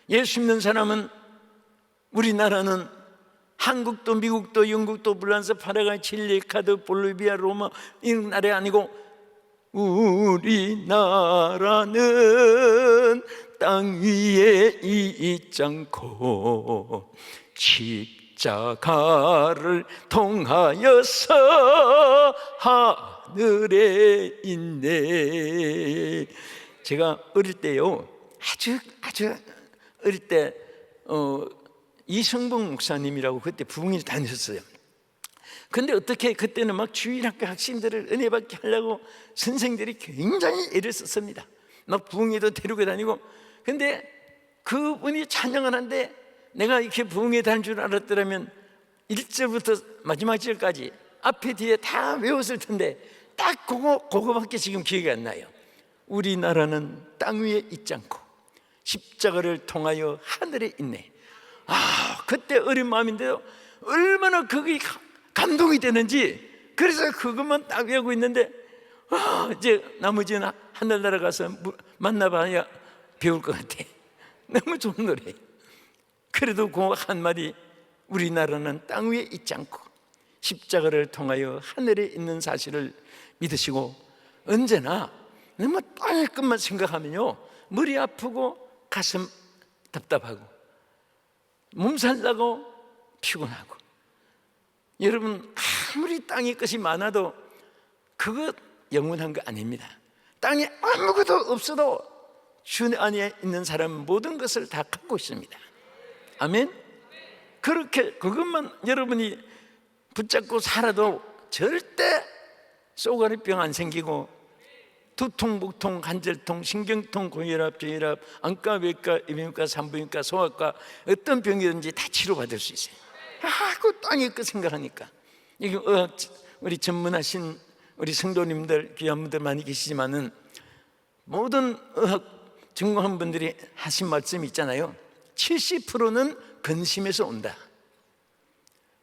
예수 믿는 사람은, 우리나라는 한국도 미국도 영국도 프랑스 파라과이 칠레 카드 볼리비아 로마 이런 나라 아니고 우리나라는 땅 위에 있지 않고 십자가를 통하여서 하늘에 있네. 제가 어릴 때요, 아주 어릴 때 이성봉 목사님이라고 그때 부흥회 다녔어요. 근데 어떻게 그때는 막 주일학교 학생들을 은혜 받게 하려고 선생들이 굉장히 애를 썼습니다. 막 부흥회도 데리고 다니고. 근데 그분이 찬양을 하는데 내가 이렇게 부흥회 다닐 줄 알았더라면 1절부터 마지막 절까지 앞에 뒤에 다 외웠을 텐데 딱 그거밖에 지금 기억이 안 나요. 우리나라는 땅 위에 있지 않고 십자가를 통하여 하늘에 있네. 그때 어린 마음인데요, 얼마나 그게 감동이 되는지. 그래서 그것만 딱 외우고 있는데 이제 나머지는 하늘나라 가서 만나봐야 배울 것 같아. 너무 좋은 노래. 그래도 그 한마디, 우리나라는 땅 위에 있지 않고 십자가를 통하여 하늘에 있는 사실을 믿으시고, 언제나 너무 땅의 것만 생각하면요 머리 아프고 가슴 답답하고 몸살 나고 피곤하고, 여러분 아무리 땅의 것이 많아도 그것 영원한 거 아닙니다. 땅에 아무것도 없어도 주 안에 있는 사람은 모든 것을 다 갖고 있습니다. 아멘. 그렇게 그것만 여러분이 붙잡고 살아도 절대 쏘가리병 안 생기고 두통, 목통, 관절통, 신경통, 고혈압, 저혈압, 안과, 외과, 이비인후과, 산부인과, 소아과 어떤 병이든지 다 치료받을 수 있어요. 그 땅의 것 생각하니까. 이게 우리 전문하신 우리 성도님들, 귀한 분들 많이 계시지만은 모든 의학 전공한 분들이 하신 말씀이 있잖아요. 70%는 근심에서 온다.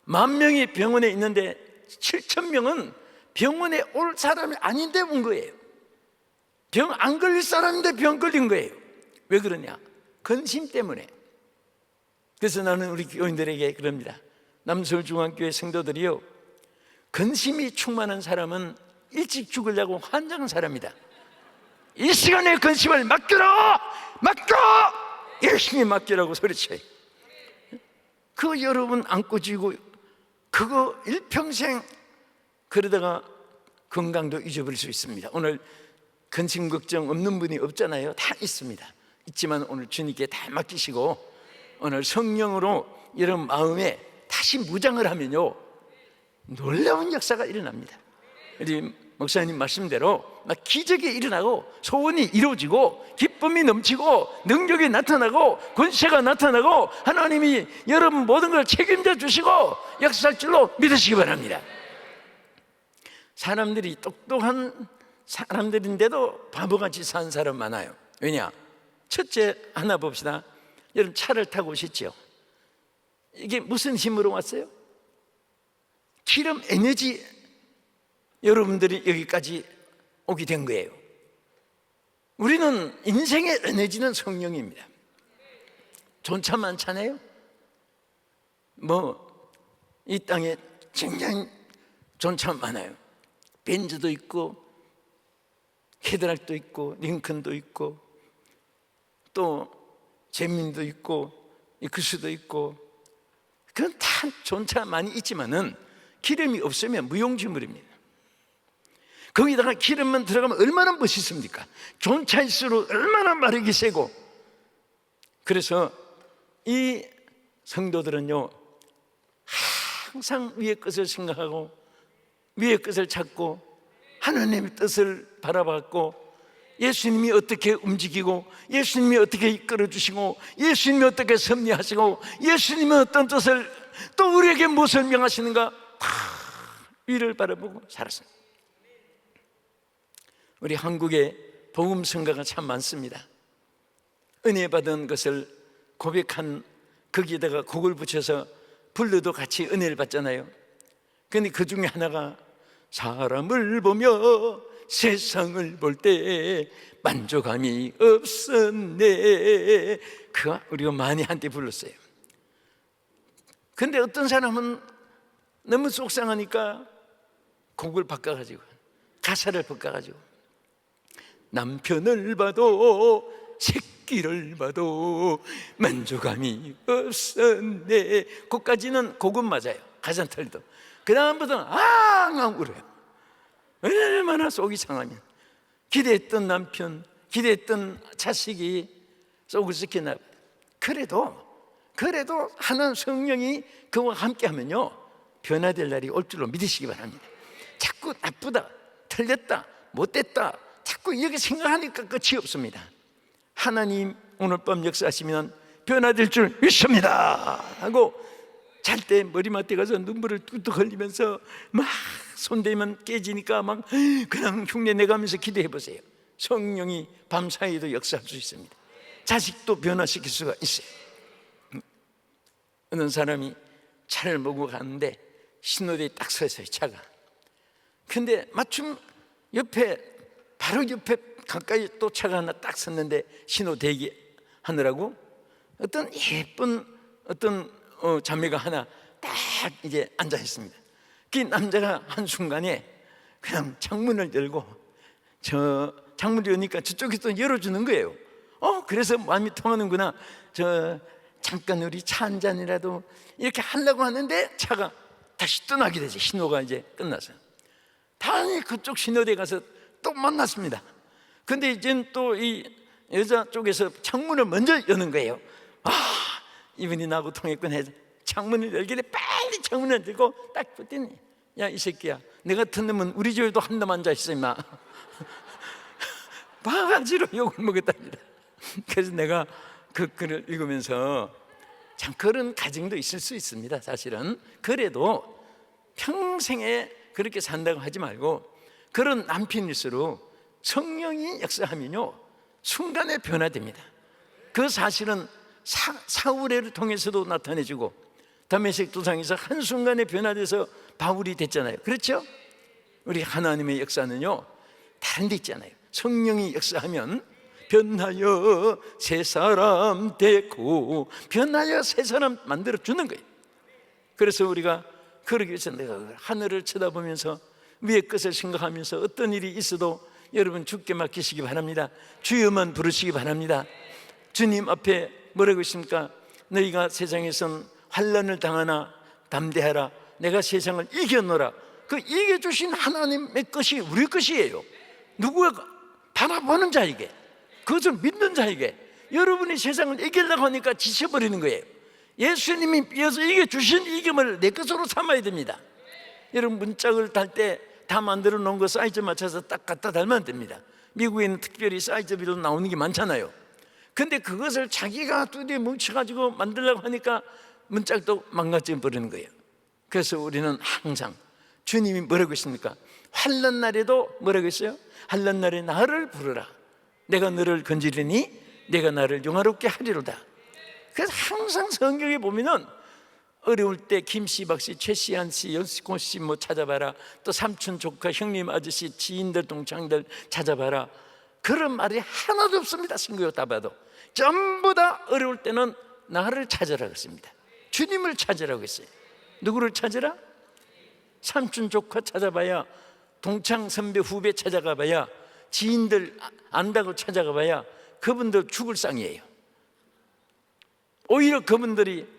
10,000명이 병원에 있는데 7,000명은 병원에 올 사람이 아닌데 온 거예요. 병 안 걸릴 사람인데 병 걸린 거예요. 왜 그러냐? 근심 때문에. 그래서 나는 우리 교인들에게 그럽니다. 남서울중앙교회 성도들이요, 근심이 충만한 사람은 일찍 죽으려고 환장한 사람이다. 이 시간에 근심을 맡겨라! 맡겨! 열심히 맡기라고 소리쳐요. 그거 여러분 안고 지고 그거 일평생 그러다가 건강도 잊어버릴 수 있습니다. 오늘 근심 걱정 없는 분이 없잖아요. 다 있습니다. 있지만 오늘 주님께 다 맡기시고 오늘 성령으로 여러분 마음에 다시 무장을 하면요 놀라운 역사가 일어납니다. 우리 목사님 말씀대로 막 기적이 일어나고 소원이 이루어지고 기쁨이 넘치고 능력이 나타나고 권세가 나타나고 하나님이 여러분 모든 걸 책임져 주시고 역사할 줄로 믿으시기 바랍니다. 사람들이 똑똑한 사람들인데도 바보같이 사는 사람 많아요. 왜냐? 첫째 하나 봅시다. 여러분 차를 타고 오셨죠? 이게 무슨 힘으로 왔어요? 기름 에너지 여러분들이 여기까지 오게 된 거예요. 우리는 인생의 에너지는 성령입니다. 좋은 차 많잖아요. 이 땅에 굉장히 좋은 차 많아요. 벤츠도 있고 캐딜락도 있고 링컨도 있고 또 제민도 있고 이크스도 있고, 그건 다 좋은 차 많이 있지만은 기름이 없으면 무용지물입니다. 거기다가 기름만 들어가면 얼마나 멋있습니까? 좋은 차일수록 얼마나 마력이 세고. 그래서 이 성도들은요 항상 위의 것을 생각하고 위의 것을 찾고 하나님의 뜻을 바라봤고 예수님이 어떻게 움직이고 예수님이 어떻게 이끌어주시고 예수님이 어떻게 섭리하시고 예수님이 어떤 뜻을 또 우리에게 무엇을 명하시는가 다 위를 바라보고 살았습니다. 우리 한국에 복음성가가 참 많습니다. 은혜 받은 것을 고백한 거기에다가 곡을 붙여서 불러도 같이 은혜를 받잖아요. 그런데 그 중에 하나가 사람을 보며 세상을 볼 때 만족함이 없었네. 그거 우리가 많이 한때 불렀어요. 근데 어떤 사람은 너무 속상하니까 곡을 바꿔가지고 가사를 바꿔가지고 남편을 봐도 새끼를 봐도 만족함이 없었네. 그까지는 곡은 맞아요. 가사는 틀리도. 그 다음부터는 앙앙 울어요. 얼마나 속이 상하면 기대했던 남편, 기대했던 자식이 속을 썩히나. 그래도 하나님 성령이 그와 함께하면요 변화될 날이 올 줄로 믿으시기 바랍니다. 자꾸 나쁘다, 틀렸다, 못됐다 자꾸 이렇게 생각하니까 끝이 없습니다. 하나님 오늘 밤 역사하시면 변화될 줄 믿습니다 하고 잘 때 머리맡에 가서 눈물을 뚝뚝 흘리면서 막 손대면 깨지니까 막 그냥 흉내 내가면서 기도해 보세요. 성령이 밤사이에도 역사할 수 있습니다. 자식도 변화시킬 수가 있어요. 어느 사람이 차를 몰고 가는데 신호대에 딱 서 있어요. 차가. 근데 마침 바로 옆에 가까이 또 차가 하나 딱 섰는데 신호 대기하느라고 어떤 예쁜 자매가 하나 딱 이제 앉아 있습니다. 그 남자가 한순간에 그냥 창문을 열고, 저 창문을 여니까 저쪽에서 열어주는 거예요. 그래서 마음이 통하는구나. 잠깐 우리 차 한 잔이라도 이렇게 하려고 하는데 차가 다시 떠나게 되지. 신호가 이제 끝나서 다행히 그쪽 신호대에 가서 또 만났습니다. 근데 이제는 또 이 여자 쪽에서 창문을 먼저 여는 거예요. 이분이 나하고 통했구나 해서 창문을 열길래 빨리 창문을 들고 딱 붙더니, 야, 이 새끼야, 내 같은 놈은 우리 집에도 한 놈 앉아있어 임마. 바가지로 욕을 먹었답니다. 그래서 내가 그 글을 읽으면서 참 그런 가정도 있을 수 있습니다. 사실은 그래도 평생에 그렇게 산다고 하지 말고, 그런 남편일수록 성령이 역사하면요 순간에 변화됩니다. 그 사실은 사울을 통해서도 나타내주고, 다메섹 도상에서 한순간에 변화돼서 바울이 됐잖아요. 그렇죠? 우리 하나님의 역사는요 다른 데 있잖아요. 성령이 역사하면 변하여 새 사람 되고, 변하여 새 사람 만들어 주는 거예요. 그래서 우리가 그러기 위해서 내가 하늘을 쳐다보면서 위의 것을 생각하면서 어떤 일이 있어도 여러분 주께 맡기시기 바랍니다. 주여만 부르시기 바랍니다. 주님 앞에 뭐라고 있습니까? 너희가 세상에선 환난을 당하나 담대하라, 내가 세상을 이겨노라. 그 이겨주신 하나님의 것이 우리 것이에요. 누구가 바라보는 자에게, 그것을 믿는 자에게. 여러분이 세상을 이기려고 하니까 지쳐버리는 거예요. 예수님이 삐어서 이겨주신 이김을 내 것으로 삼아야 됩니다. 여러분 문짝을 달 때 다 만들어 놓은 거 사이즈 맞춰서 딱 갖다 달면 됩니다. 미국에는 특별히 사이즈별로 나오는 게 많잖아요. 근데 그것을 자기가 뚜디에 뭉쳐가지고 만들려고 하니까 문짝도 망가져 버리는 거예요. 그래서 우리는 항상 주님이 뭐라고 했습니까? 환난 날에도 뭐라고 했어요? 환난 날에 나를 부르라, 내가 너를 건지리니 내가 나를 영화롭게 하리로다. 그래서 항상 성경에 보면은 어려울 때 김씨, 박씨, 최씨, 한씨, 연씨씨 뭐 찾아봐라, 또 삼촌, 조카, 형님, 아저씨, 지인들, 동창들 찾아봐라. 그런 말이 하나도 없습니다. 성경 다 봐도 전부 다 어려울 때는 나를 찾으라고 했습니다. 주님을 찾으라고 했어요. 누구를 찾으라? 삼촌, 조카 찾아봐야, 동창, 선배, 후배 찾아가봐야, 지인들 안다고 찾아가봐야 그분들 죽을 상이에요. 오히려 그분들이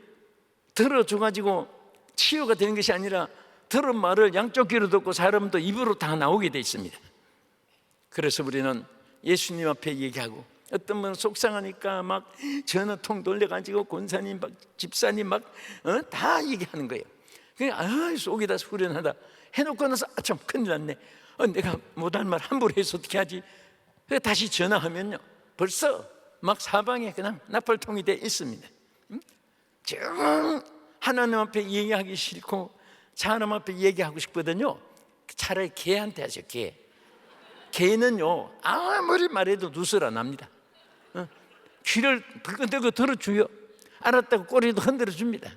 들어줘가지고 치유가 되는 것이 아니라 들은 말을 양쪽 귀로 듣고 사람도 입으로 다 나오게 돼 있습니다. 그래서 우리는 예수님 앞에 얘기하고, 어떤 분은 속상하니까 막 전화통 돌려가지고 권사님, 막 집사님 막 다 얘기하는 거예요. 그냥 속이다 후련하다 해놓고 나서 참 큰일 났네. 내가 못할 말 함부로 해서 어떻게 하지? 그래서 다시 전화하면요 벌써 막 사방에 그냥 나팔통이 돼 있습니다. 정 하나님 앞에 얘기하기 싫고 사람 앞에 얘기하고 싶거든요. 차라리 개한테 하죠. 개는요 아무리 말해도 누설 안 합니다. 귀를 벌끈대고 들어줘요. 알았다고 꼬리도 흔들어 줍니다.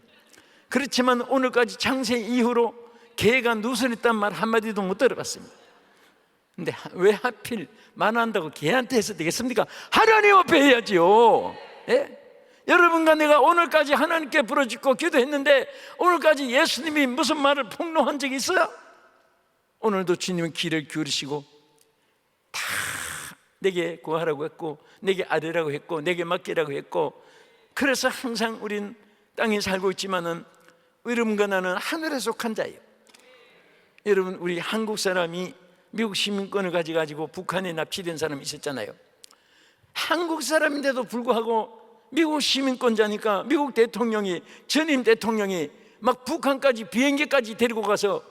그렇지만 오늘까지 창세 이후로 개가 누설했단 말 한마디도 못 들어봤습니다. 근데 왜 하필 만한다고 개한테 해서 되겠습니까? 하나님 앞에 해야지요. 예? 여러분과 내가 오늘까지 하나님께 부르짖고 기도했는데 오늘까지 예수님이 무슨 말을 폭로한 적이 있어요? 오늘도 주님은 귀를 기울이시고 다 내게 구하라고 했고, 내게 아뢰라고 했고, 내게 맡기라고 했고, 그래서 항상 우린 땅에 살고 있지만은 여러분과 나는 하늘에 속한 자예요. 여러분, 우리 한국 사람이 미국 시민권을 가지고 북한에 납치된 사람이 있었잖아요. 한국 사람인데도 불구하고 미국 시민권자니까 미국 대통령이, 전임 대통령이 막 북한까지 비행기까지 데리고 가서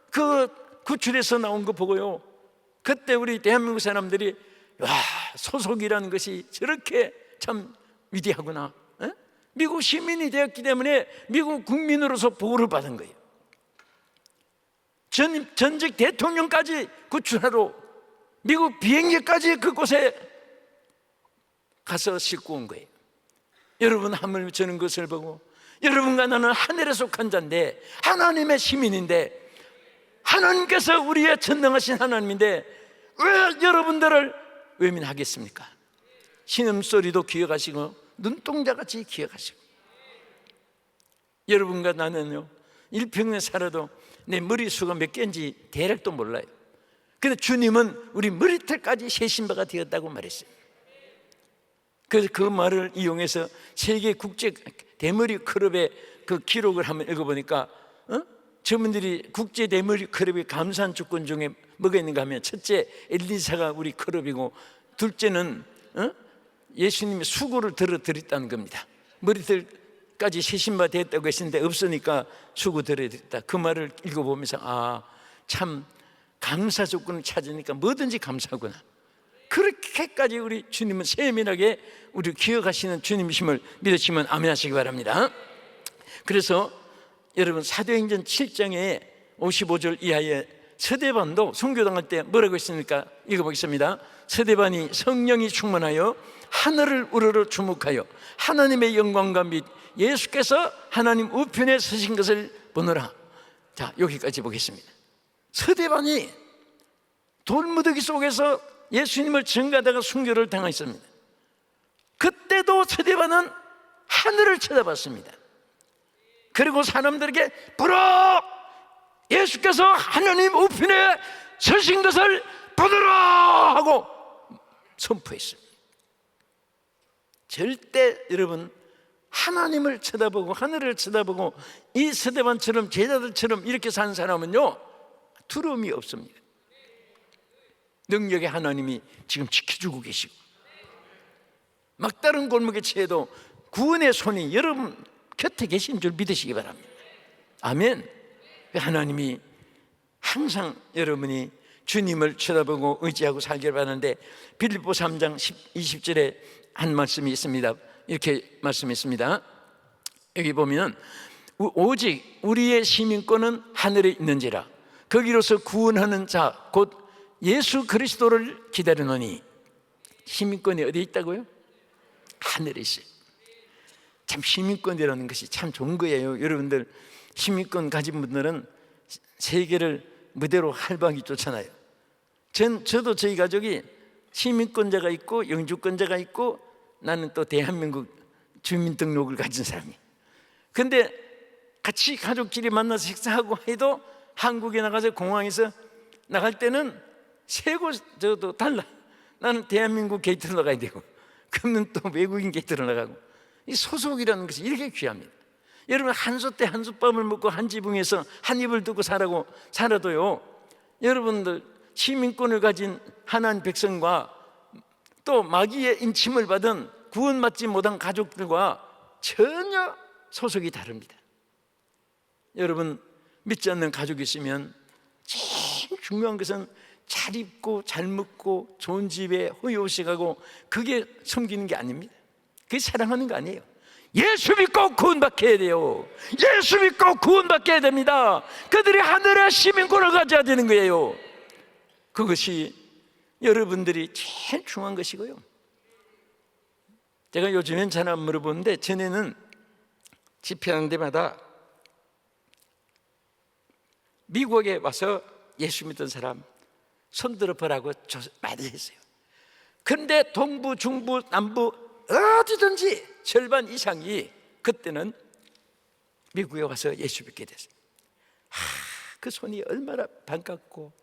그 구출해서 나온 거 보고요, 그때 우리 대한민국 사람들이 와, 소속이라는 것이 저렇게 참 위대하구나. 미국 시민이 되었기 때문에 미국 국민으로서 보호를 받은 거예요. 전직 대통령까지 구출하러 미국 비행기까지 그곳에 가서 싣고 온 거예요. 여러분, 하물며 저는 것을 보고, 여러분과 나는 하늘에 속한 자인데, 하나님의 시민인데, 하나님께서 우리의 전능하신 하나님인데 왜 여러분들을 외면하겠습니까? 신음소리도 기억하시고 눈동자같이 기억하시고, 여러분과 나는요 일평생 살아도 내 머리수가 몇 개인지 대략도 몰라요. 근데 주님은 우리 머리털까지 세신 바가 되었다고 말했어요. 그래서 그 말을 이용해서 세계 국제 대머리 클럽의 그 기록을 한번 읽어보니까 저분들이 국제 대머리 클럽의 감사한 조건 중에 뭐가 있는가 하면, 첫째 엘리사가 우리 클럽이고, 둘째는 예수님이 수고를 들어드렸다는 겁니다. 머리털까지 세신 바 되었다고 했는데 없으니까 수고 들어드렸다. 그 말을 읽어보면서 참 감사 조건을 찾으니까 뭐든지 감사하구나. 그렇게까지 우리 주님은 세밀하게 우리 기억하시는 주님이심을 믿으시면 아멘 하시기 바랍니다. 그래서 여러분, 사도행전 7장에 55절 이하에 서대반도 선교당할 때 뭐라고 했습니까? 읽어보겠습니다. 서대반이 성령이 충만하여 하늘을 우러러 주목하여 하나님의 영광과 및 예수께서 하나님 우편에 서신 것을 보노라. 자, 여기까지 보겠습니다. 서대반이 돌무더기 속에서 예수님을 증거하다가 순교를 당했습니다. 그때도 서대반은 하늘을 쳐다봤습니다. 그리고 사람들에게 보라, 예수께서 하나님 우편에 서신 것을 보더라 하고 선포했습니다. 절대 여러분, 하나님을 쳐다보고 하늘을 쳐다보고 이 서대반처럼 제자들처럼 이렇게 산 사람은요, 두려움이 없습니다. 능력의 하나님이 지금 지켜주고 계시고, 막다른 골목에 처해도 구원의 손이 여러분 곁에 계신 줄 믿으시기 바랍니다. 아멘. 하나님이 항상 여러분이 주님을 쳐다보고 의지하고 살기를 바라는데, 빌립보 3장 20절에 한 말씀이 있습니다. 이렇게 말씀했습니다. 여기 보면 오직 우리의 시민권은 하늘에 있는지라 거기로서 구원하는 자 곧 예수 그리스도를 기다리노니. 시민권이 어디에 있다고요? 하늘에 있어요. 참 시민권이라는 것이 참 좋은 거예요. 여러분들 시민권 가진 분들은 세계를 무대로 활발하게 쫓아나요. 저도 저희 가족이 시민권자가 있고 영주권자가 있고, 나는 또 대한민국 주민등록을 가진 사람이에요. 근데 같이 가족끼리 만나서 식사하고 해도 한국에 나가서 공항에서 나갈 때는 세고 저도 달라. 나는 대한민국 게이트로 나가야 되고, 그러면 또 외국인 게이트로 나가고. 이 소속이라는 것이 이렇게 귀합니다. 여러분, 한솥 때 한솥밥을 먹고 한 지붕에서 한 입을 두고 살아도요, 여러분들 시민권을 가진 하나님 백성과 또 마귀의 인침을 받은 구원받지 못한 가족들과 전혀 소속이 다릅니다. 여러분, 믿지 않는 가족이 있으면 제일 중요한 것은 잘 입고 잘 먹고 좋은 집에 호의호식하고, 그게 섬기는 게 아닙니다. 그게 사랑하는 거 아니에요. 예수 믿고 구원받게 해야 돼요. 예수 믿고 구원받게 해야 됩니다. 그들이 하늘의 시민권을 가져야 되는 거예요. 그것이 여러분들이 제일 중요한 것이고요. 제가 요즘엔 잘 안 물어보는데, 전에는 집회하는 데마다 미국에 와서 예수 믿던 사람 손들어 보라고 많이 했어요. 그런데 동부, 중부, 남부 어디든지 절반 이상이 그때는 미국에 와서 예수 믿게 됐어요. 그 손이 얼마나 반갑고.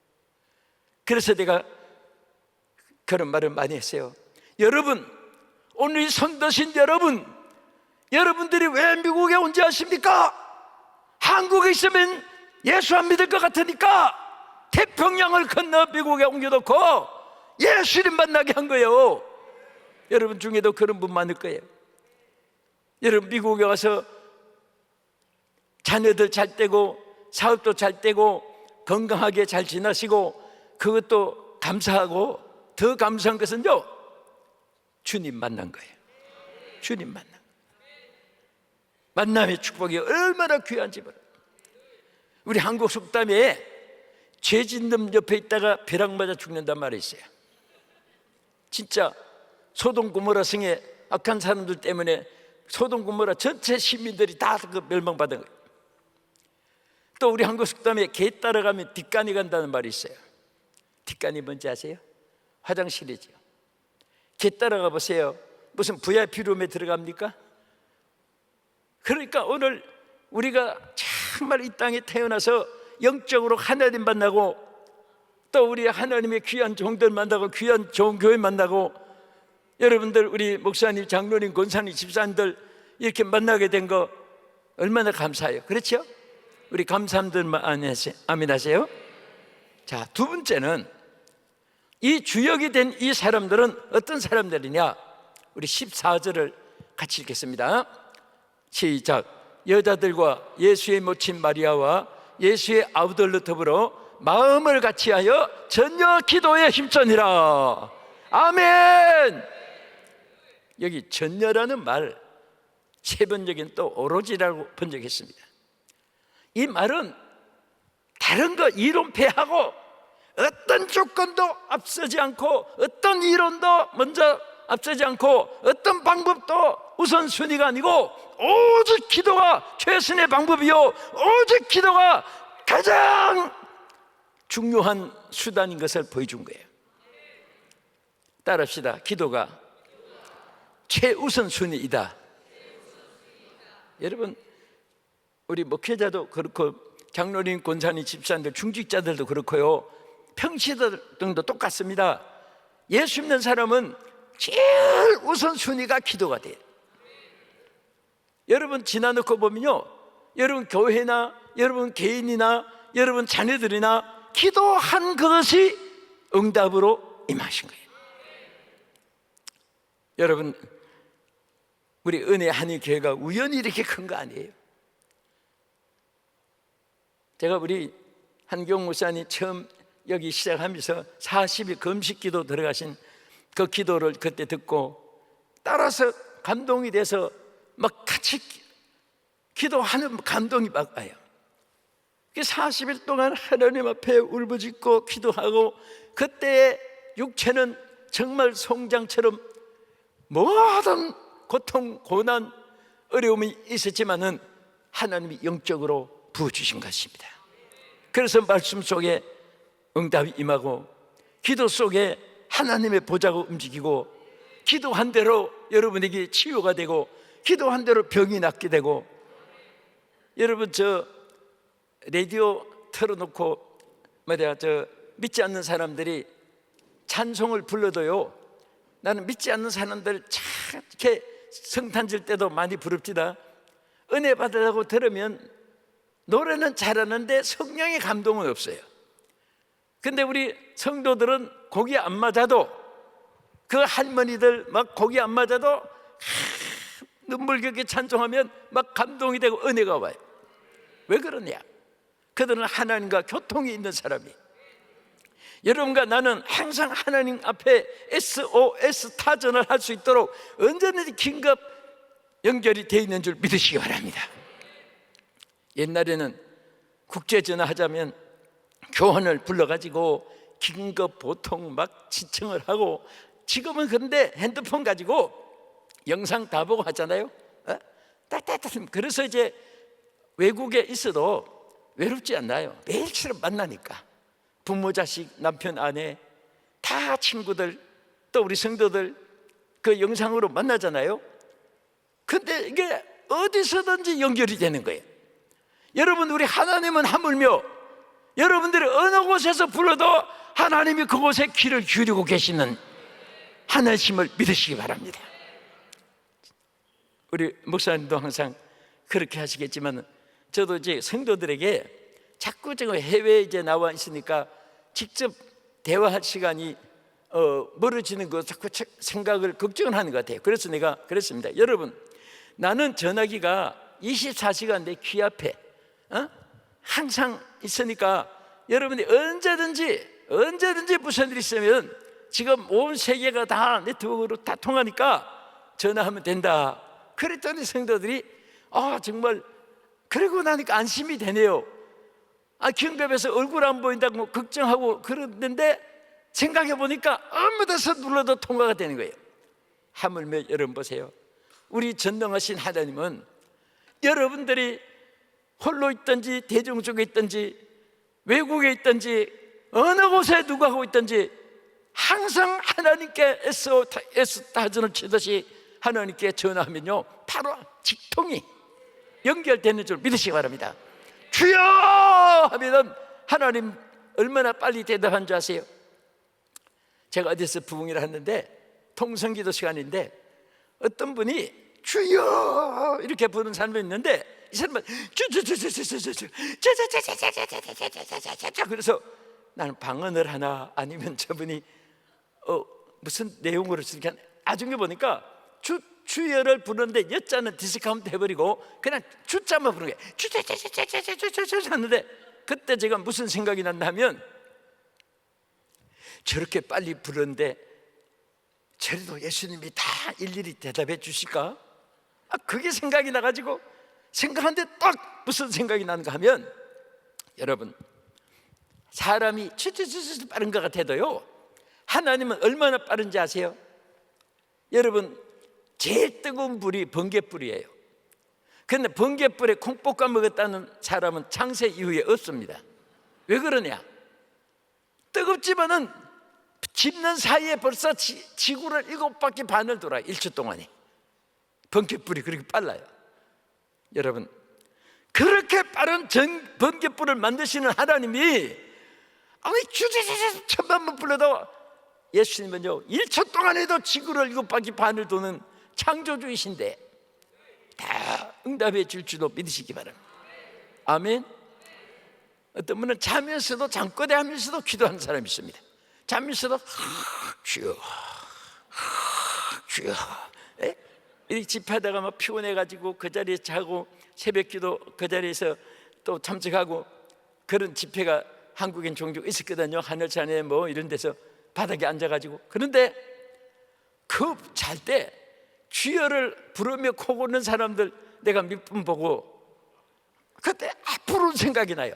그래서 내가 그런 말을 많이 했어요. 여러분, 오늘 이 손 드신 여러분들이 왜 미국에 온지 아십니까? 한국에 있으면 예수 안 믿을 것 같으니까 태평양을 건너 미국에 옮겨놓고 예수님 만나게 한 거예요. 여러분 중에도 그런 분 많을 거예요. 여러분, 미국에 와서 자녀들 잘 되고 사업도 잘 되고 건강하게 잘 지나시고, 그것도 감사하고, 더 감사한 것은요, 주님 만난 거예요. 주님 만남의 축복이 얼마나 귀한지 몰라요. 우리 한국 속담에 죄 짓는 옆에 있다가 벼락 맞아 죽는단 말이 있어요. 진짜 소돔 고모라 성에 악한 사람들 때문에 소돔 고모라 전체 시민들이 다 그 멸망받은 거예요. 또 우리 한국 속담에 개 따라가면 뒷간이 간다는 말이 있어요. 뒷간이 뭔지 아세요? 화장실이죠. 개 따라가 보세요. 무슨 VIP 룸에 들어갑니까? 그러니까 오늘 우리가 참 정말 이 땅에 태어나서 영적으로 하나님 만나고 또 우리 하나님의 귀한 종들 만나고 귀한 좋은 교회 만나고 여러분들 우리 목사님, 장로님, 권사님, 집사님들 이렇게 만나게 된 거 얼마나 감사해요. 그렇죠? 우리 감사함들만 아멘 하세요. 자, 두 번째는 이 주역이 된 이 사람들은 어떤 사람들이냐? 우리 14절을 같이 읽겠습니다. 시작. 여자들과 예수의 모친 마리아와 예수의 아우들로 더불어 마음을 같이하여 전혀 기도에 힘쓰니라. 아멘. 여기 전혀라는 말 세 번역엔 또 오로지라고 번역했습니다. 이 말은 다른 거 이론패하고 어떤 조건도 앞서지 않고 어떤 이론도 먼저 앞서지 않고 어떤 방법도 우선순위가 아니고 오직 기도가 최선의 방법이요 오직 기도가 가장 중요한 수단인 것을 보여준 거예요. 따라합시다. 기도가 최우선순위이다. 여러분 우리 목회자도 그렇고 장로님, 권사님, 집사님들, 중직자들도 그렇고요 평시들도 똑같습니다. 예수 믿는 사람은 제일 우선순위가 기도가 돼요. 여러분 지나놓고 보면요 여러분 교회나 여러분 개인이나 여러분 자녀들이나 기도한 것이 응답으로 임하신 거예요. 여러분 우리 은혜 한인교회가 우연히 이렇게 큰 거 아니에요. 제가 우리 한경 목사님 처음 여기 시작하면서 40일 금식기도 들어가신 그 기도를 그때 듣고 따라서 감동이 돼서 막 같이 기도하는 감동이 막 와요. 40일 동안 하나님 앞에 울부짖고 기도하고 그때의 육체는 정말 송장처럼 모든 고통, 고난, 어려움이 있었지만은 하나님이 영적으로 부어주신 것입니다. 그래서 말씀 속에 응답이 임하고 기도 속에 하나님의 보좌가 움직이고 기도한 대로 여러분에게 치유가 되고 기도한 대로 병이 낫게 되고 여러분 저 라디오 틀어놓고 믿지 않는 사람들이 찬송을 불러도요 나는 믿지 않는 사람들 참 이렇게 성탄절 때도 많이 부릅니다. 은혜 받으라고 들으면 노래는 잘하는데 성령의 감동은 없어요. 근데 우리 성도들은 곡이 안 맞아도 그 할머니들 막 곡이 안 맞아도 눈물겹게 찬송하면 막 감동이 되고 은혜가 와요. 왜 그러냐? 그들은 하나님과 교통이 있는 사람이. 여러분과 나는 항상 하나님 앞에 SOS 타전을 할 수 있도록 언제든지 긴급 연결이 되어 있는 줄 믿으시기 바랍니다. 옛날에는 국제전화 하자면 교환을 불러가지고 긴급 보통 막 지청을 하고 지금은 그런데 핸드폰 가지고 영상 다 보고 하잖아요. 그래서 이제 외국에 있어도 외롭지 않나요? 매일처럼 만나니까 부모, 자식, 남편, 아내 다 친구들 또 우리 성도들 그 영상으로 만나잖아요. 근데 이게 어디서든지 연결이 되는 거예요. 여러분 우리 하나님은 하물며 여러분들이 어느 곳에서 불러도 하나님이 그곳에 귀를 기울이고 계시는 하나님을 믿으시기 바랍니다. 우리 목사님도 항상 그렇게 하시겠지만 저도 이제 성도들에게 자꾸 제가 해외에 이제 나와 있으니까 직접 대화할 시간이 멀어지는 거 자꾸 생각을 걱정을 하는 것 같아요. 그래서 내가 그랬습니다. 여러분 나는 전화기가 24시간 내 귀 앞에 항상 있으니까 여러분이 언제든지 무슨 일이 있으면 지금 온 세계가 다 네트워크로 다 통하니까 전화하면 된다. 그랬더니 성도들이 정말 그러고 나니까 안심이 되네요. 경배에서 얼굴 안 보인다고 걱정하고 그러는데 생각해 보니까 아무 데서 눌러도 통과가 되는 거예요. 하물며 여러분 보세요. 우리 전능하신 하나님은 여러분들이 홀로 있든지 대중 속에 있든지 외국에 있든지 어느 곳에 누가 하고 있든지 항상 하나님께 SOS 치듯이 하나님께 전화하면요 바로 직통이 연결되는 줄 믿으시기 바랍니다. 주여 하면은 하나님 얼마나 빨리 대답한 줄 아세요? 제가 어디서 부흥회를 했는데 통성기도 시간인데 어떤 분이 주여 이렇게 부르는 사람이 있는데 이 사람은 그래서 나는 방언을 하나 아니면 저분이 무슨 내용으로 이렇게 나중에 보니까 주여를 부르는데 여자는 디스카운트 해버리고 그냥 주자만 부르는 거예요. 주자자자자자자자자 하는데 그때 제가 무슨 생각이 났나 하면 저렇게 빨리 부르는데 저래도 예수님이 다 일일이 대답해 주실까? 그게 생각이 나가지고 생각하는데 딱 무슨 생각이 나는가 하면 여러분 사람이 추추추추 빠른 것 같아도요 하나님은 얼마나 빠른지 아세요? 여러분 제일 뜨거운 불이 번갯불이에요. 그런데 번갯불에 콩 볶아 먹었다는 사람은 창세 이후에 없습니다. 왜 그러냐? 뜨겁지만은 집는 사이에 벌써 지구를 7바퀴 반을 돌아요. 1초 동안에. 번갯불이 그렇게 빨라요. 여러분 그렇게 빠른 번갯불을 만드시는 하나님이 아니 주제제제 천만번 불러도 예수님은요 1초 동안에도 지구를 7바퀴 반을 도는 창조주이신데 다 응답해 줄 줄로 믿으시기 바랍니다. 아멘. 어떤 분은 자면서도 잠꼬대 하면서도 기도하는 사람이 있습니다. 자면서도 주여 주여 이 집하다가 막 피곤해가지고 그 자리에 자고 새벽기도 그 자리에서 또 참석하고 그런 집회가 한국엔 종종 있었거든요. 하늘산에 뭐 이런 데서 바닥에 앉아가지고 그런데 그 잘 때 주여를 부르며 코 고는 사람들 내가 몇 분 보고 그때 앞으로 생각이 나요.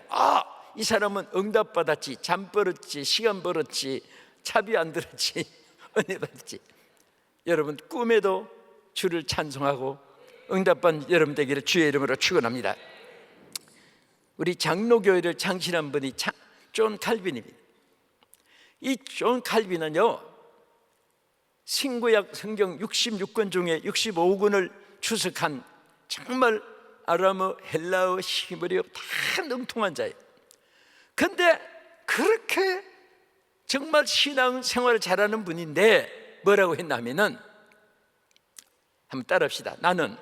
이 사람은 응답 받았지, 잠 벌었지, 시간 벌었지, 차비 안 들었지, 은혜 받았지. 여러분 꿈에도 주를 찬송하고 응답받은 여러분 되기를 주의 이름으로 축원합니다. 우리 장로교회를 창시한 분이 존 칼빈입니다. 이 존 칼빈은요 신구약 성경 66권 중에 65권을 추석한 정말 아람어, 헬라어, 히브리어 다 능통한 자예요. 근데 그렇게 정말 신앙 생활을 잘하는 분인데 뭐라고 했냐면은 한번 따라합시다. 나는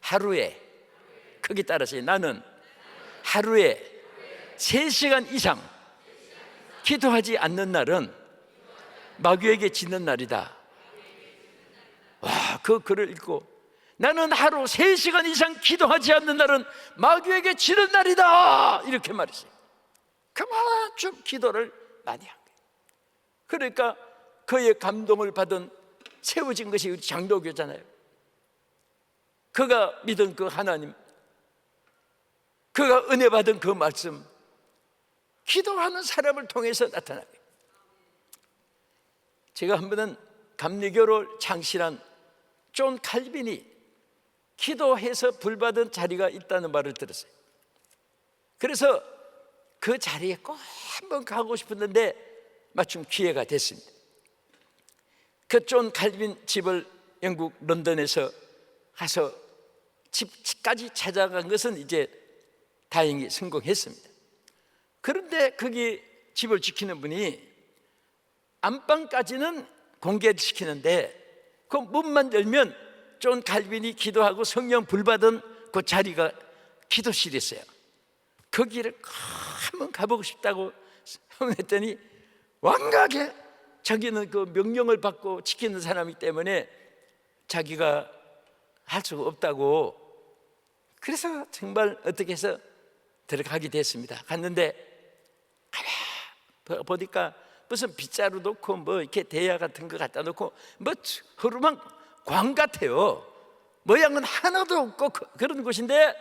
하루에 크게 따라서요. 나는 하루에 3시간 이상 기도하지 않는 날은 마귀에게 지는 날이다. 와, 그 글을 읽고 나는 하루 3시간 이상 기도하지 않는 날은 마귀에게 지는 날이다 이렇게 말했어요. 그만큼 기도를 많이 한 거예요. 그러니까 그의 감동을 받은 세워진 것이 우리 장로교잖아요. 그가 믿은 그 하나님, 그가 은혜 받은 그 말씀, 기도하는 사람을 통해서 나타나요. 제가 한 번은 감리교를 창시한 존 칼빈이 기도해서 불받은 자리가 있다는 말을 들었어요. 그래서 그 자리에 꼭 한번 가고 싶었는데 마침 기회가 됐습니다. 그 존 칼빈 집을 영국 런던에서 가서 집까지 찾아간 것은 이제 다행히 성공했습니다. 그런데 거기 집을 지키는 분이 안방까지는 공개시키는데 그 문만 열면 존 칼빈이 기도하고 성령 불받은 그 자리가 기도실이었어요. 거기를 한번 가보고 싶다고 했더니 완강하게 자기는 그 명령을 받고 지키는 사람이기 때문에 자기가 할 수가 없다고, 그래서 정말 어떻게 해서 들어가게 됐습니다. 갔는데 보니까 무슨 빗자루 놓고 뭐 이렇게 대야 같은 거 갖다 놓고 뭐 허름한 광 같아요. 모양은 하나도 없고 그런 곳인데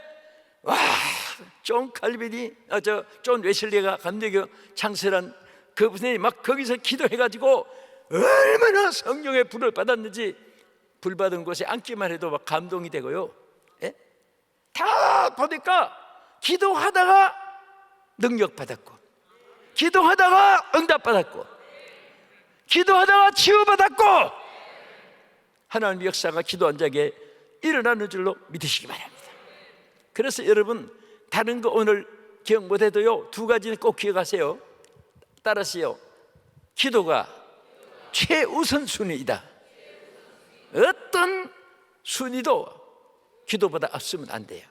와, 존 칼빈이 존 웨슬리가 감리교 창설한 그분이 막 거기서 기도해가지고 얼마나 성령의 불을 받았는지 불 받은 곳에 앉기만 해도 막 감동이 되고요. 예? 다 보니까 기도하다가 능력 받았고, 기도하다가 응답 받았고, 기도하다가 치유받았고, 하나님의 역사가 기도한 자에게 일어나는 줄로 믿으시기 바랍니다. 그래서 여러분 다른 거 오늘 기억 못해도요, 두 가지는 꼭 기억하세요. 따라서요, 기도가 최우선 순위이다. 어떤 순위도 기도보다 앞서면 안 돼요.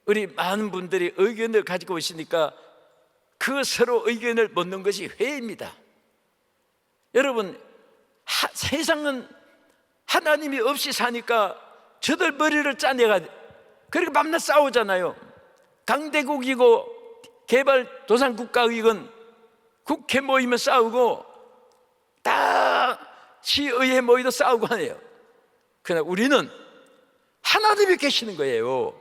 우리 많은 분들이 의견을 가지고 있으니까 그 서로 의견을 묻는 것이 회의입니다. 여러분, 세상은 하나님이 없이 사니까 저들 머리를 짜내가 그렇게 밤낮 싸우잖아요. 강대국이고 개발도상국가이건 국회 모이면 싸우고 다 시의회 모이도 싸우고 하네요. 그러나 우리는 하나님이 계시는 거예요.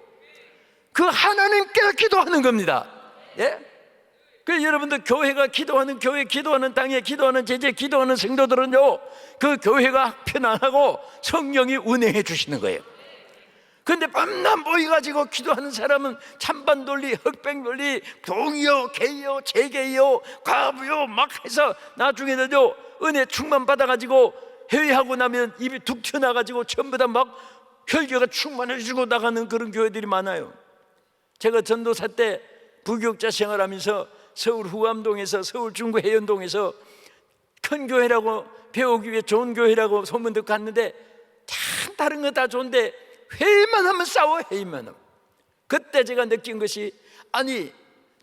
그 하나님께 기도하는 겁니다. 예? 그래서 여러분들 교회가 기도하는 교회, 기도하는 땅에 기도하는 제재, 기도하는 성도들은요, 그 교회가 편안하고 성령이 운행해 주시는 거예요. 그런데 밤낮 모여가지고 기도하는 사람은 찬반 논리, 흑백 논리, 동의요, 개요, 재개요, 과부요 막 해서 나중에는요 은혜 충만 받아가지고 회의하고 나면 입이 툭 튀어나가지고 전부 다 막 혈기가 충만해지고 나가는 그런 교회들이 많아요. 제가 전도사 때 부교육자 생활하면서 서울 후암동에서 서울 중구 해연동에서 큰 교회라고 배우기 위해 좋은 교회라고 소문 듣고 갔는데 참 다른 거 다 좋은데 회의만 하면 싸워. 회의만 하면. 그때 제가 느낀 것이, 아니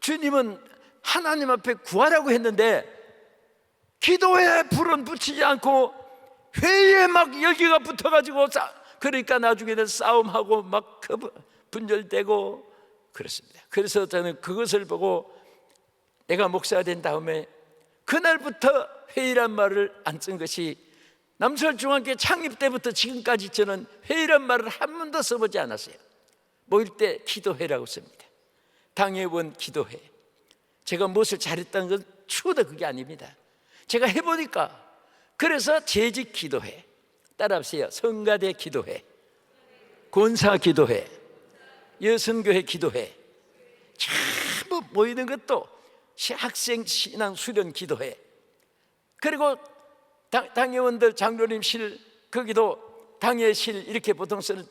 주님은 하나님 앞에 구하라고 했는데 기도에 불은 붙이지 않고 회의에 막 열기가 붙어가지고 그러니까 나중에는 싸움하고 막 분열되고 그렇습니다. 그래서 저는 그것을 보고 내가 목사가 된 다음에 그날부터 회의란 말을 안 쓴 것이, 남서울중앙교회 창립 때부터 지금까지 저는 회의란 말을 한 번도 써보지 않았어요. 모일 때 기도회라고 씁니다. 당회원 기도회. 제가 무엇을 잘했다는 건 추워도 그게 아닙니다. 제가 해보니까. 그래서 재직 기도회, 따라하세요. 성가대 기도회, 권사 기도회, 여성교회 기도회, 전부 모이는 것도 학생 신앙 수련 기도회, 그리고 당회원들 장로님실, 거기도 당회실 이렇게 보통 쓰는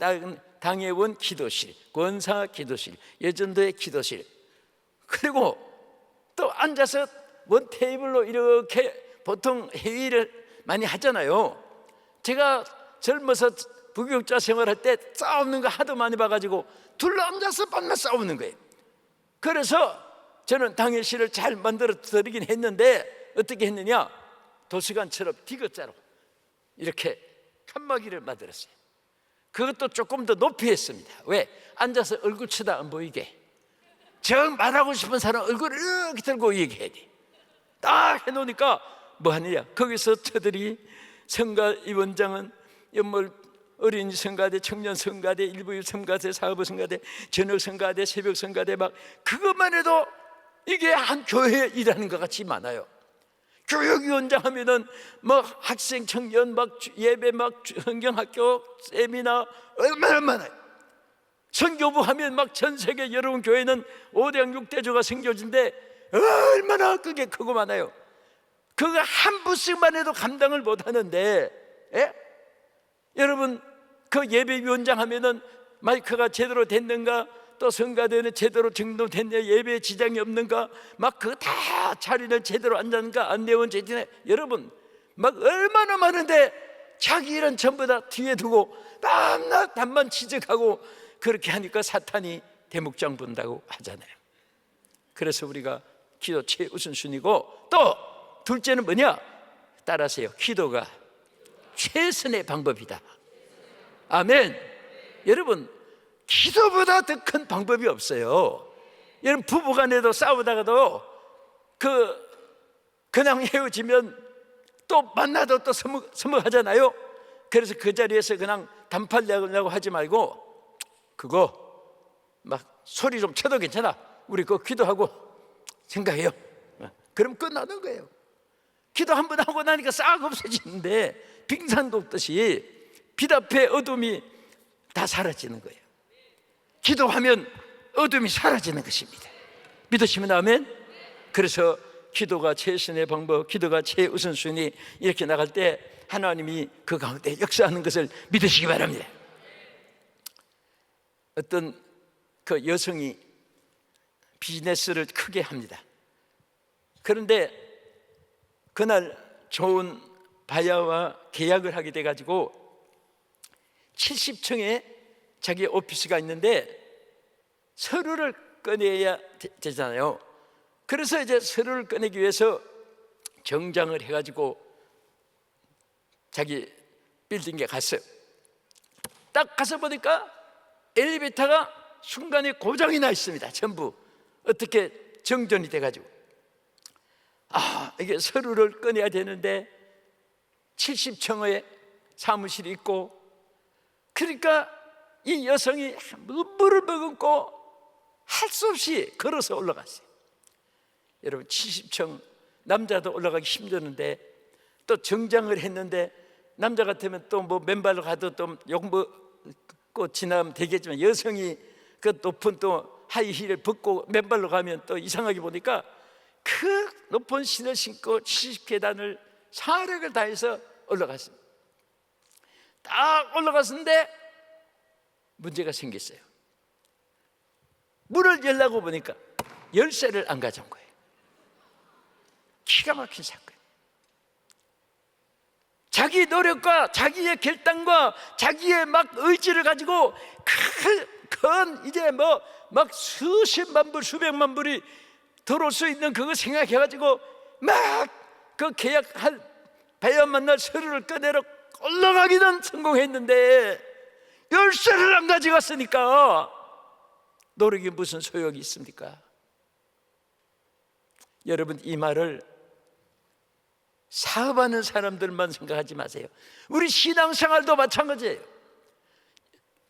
당회원 기도실, 권사 기도실, 예전도의 기도실, 그리고 또 앉아서 원 테이블로 이렇게 보통 회의를 많이 하잖아요. 제가 젊어서 부교육자 생활할 때 싸우는 거 하도 많이 봐가지고 둘러 앉아서 밤낮 싸우는 거예요. 그래서 저는 당회실을 잘 만들어 드리긴 했는데 어떻게 했느냐, 도서관처럼 디귿자로 이렇게 칸막이를 만들었어요. 그것도 조금 더 높이 했습니다. 왜? 앉아서 얼굴 쳐다 안 보이게. 저 말하고 싶은 사람 얼굴을 이렇게 들고 얘기해야 돼. 딱 해놓으니까 뭐 하느냐, 거기서 저들이 성가위원장은 연말 어린이 성가대, 청년 성가대, 일부 성가대, 사업부 성가대, 저녁 성가대, 새벽 성가대, 막 그것만 해도 이게 한 교회의 일하는 것 같이 많아요. 교육위원장 하면은 뭐 학생, 청년, 막 예배, 막 성경학교, 세미나 얼마나 많아요. 선교부 하면 막 전 세계 여러분 교회는 5대양 6대조가 선교지인데 얼마나 그게 크고 많아요. 그거 한 부씩만 해도 감당을 못 하는데, 예? 여러분 그 예배위원장 하면은 마이크가 제대로 됐는가, 또 성가대는 제대로 정돈됐냐, 예배에 지장이 없는가, 막 그거 다 자리를 제대로 앉았는가, 안내원 제진에, 여러분 막 얼마나 많은데 자기 일은 전부 다 뒤에 두고 밤낮 밤만 지적하고 그렇게 하니까 사탄이 대목장 본다고 하잖아요. 그래서 우리가 기도 최우선순위고, 또 둘째는 뭐냐, 따라하세요. 기도가 최선의 방법이다. 아멘. 여러분 기도보다 더 큰 방법이 없어요. 여러분 부부간에도 싸우다가도 그냥 헤어지면 또 만나도 또 서먹하잖아요. 그래서 그 자리에서 그냥 단팔 내려고 하지 말고 그거 막 소리 좀 쳐도 괜찮아, 우리 그거 기도하고 생각해요. 그럼 끝나는 거예요. 기도 한 번 하고 나니까 싹 없어지는데 빙산 돕듯이 빛 앞에 어둠이 다 사라지는 거예요. 기도하면 어둠이 사라지는 것입니다. 믿으시면 아멘. 그래서 기도가 최선의 방법, 기도가 최우선순위, 이렇게 나갈 때 하나님이 그 가운데 역사하는 것을 믿으시기 바랍니다. 어떤 그 여성이 비즈니스를 크게 합니다. 그런데 그날 좋은 바야와 계약을 하게 돼가지고 70층에 자기 오피스가 있는데 서류를 꺼내야 되잖아요. 그래서 이제 서류를 꺼내기 위해서 정장을 해가지고 자기 빌딩에 갔어요. 딱 가서 보니까 엘리베이터가 순간에 고장이 나 있습니다. 전부 어떻게 정전이 돼가지고, 이게 서류를 꺼내야 되는데 70층에 사무실이 있고, 그러니까 이 여성이 물을 머금고 할 수 없이 걸어서 올라갔어요. 여러분, 70층 남자도 올라가기 힘드는데 또 정장을 했는데, 남자 같으면 또 뭐 맨발로 가도 또 욕먹고 지나가면 되겠지만, 여성이 그 높은 또 하이힐을 벗고 맨발로 가면 또 이상하게 보니까 그 높은 신을 신고 70계단을 사력을 다해서 올라갔습니다. 딱 올라갔는데 문제가 생겼어요. 문을 열려고 보니까 열쇠를 안 가져온 거예요. 기가 막힌 사건. 자기 노력과 자기의 결단과 자기의 막 의지를 가지고 큰 이제 뭐 막 수십만 불 수백만 불이 들어올 수 있는 그거 생각해가지고 막 그 계약할 바야 만날 서류를 꺼내러 올라가기는 성공했는데 열쇠를 안 가져갔으니까 노력이 무슨 소용이 있습니까? 여러분, 이 말을 사업하는 사람들만 생각하지 마세요. 우리 신앙생활도 마찬가지예요.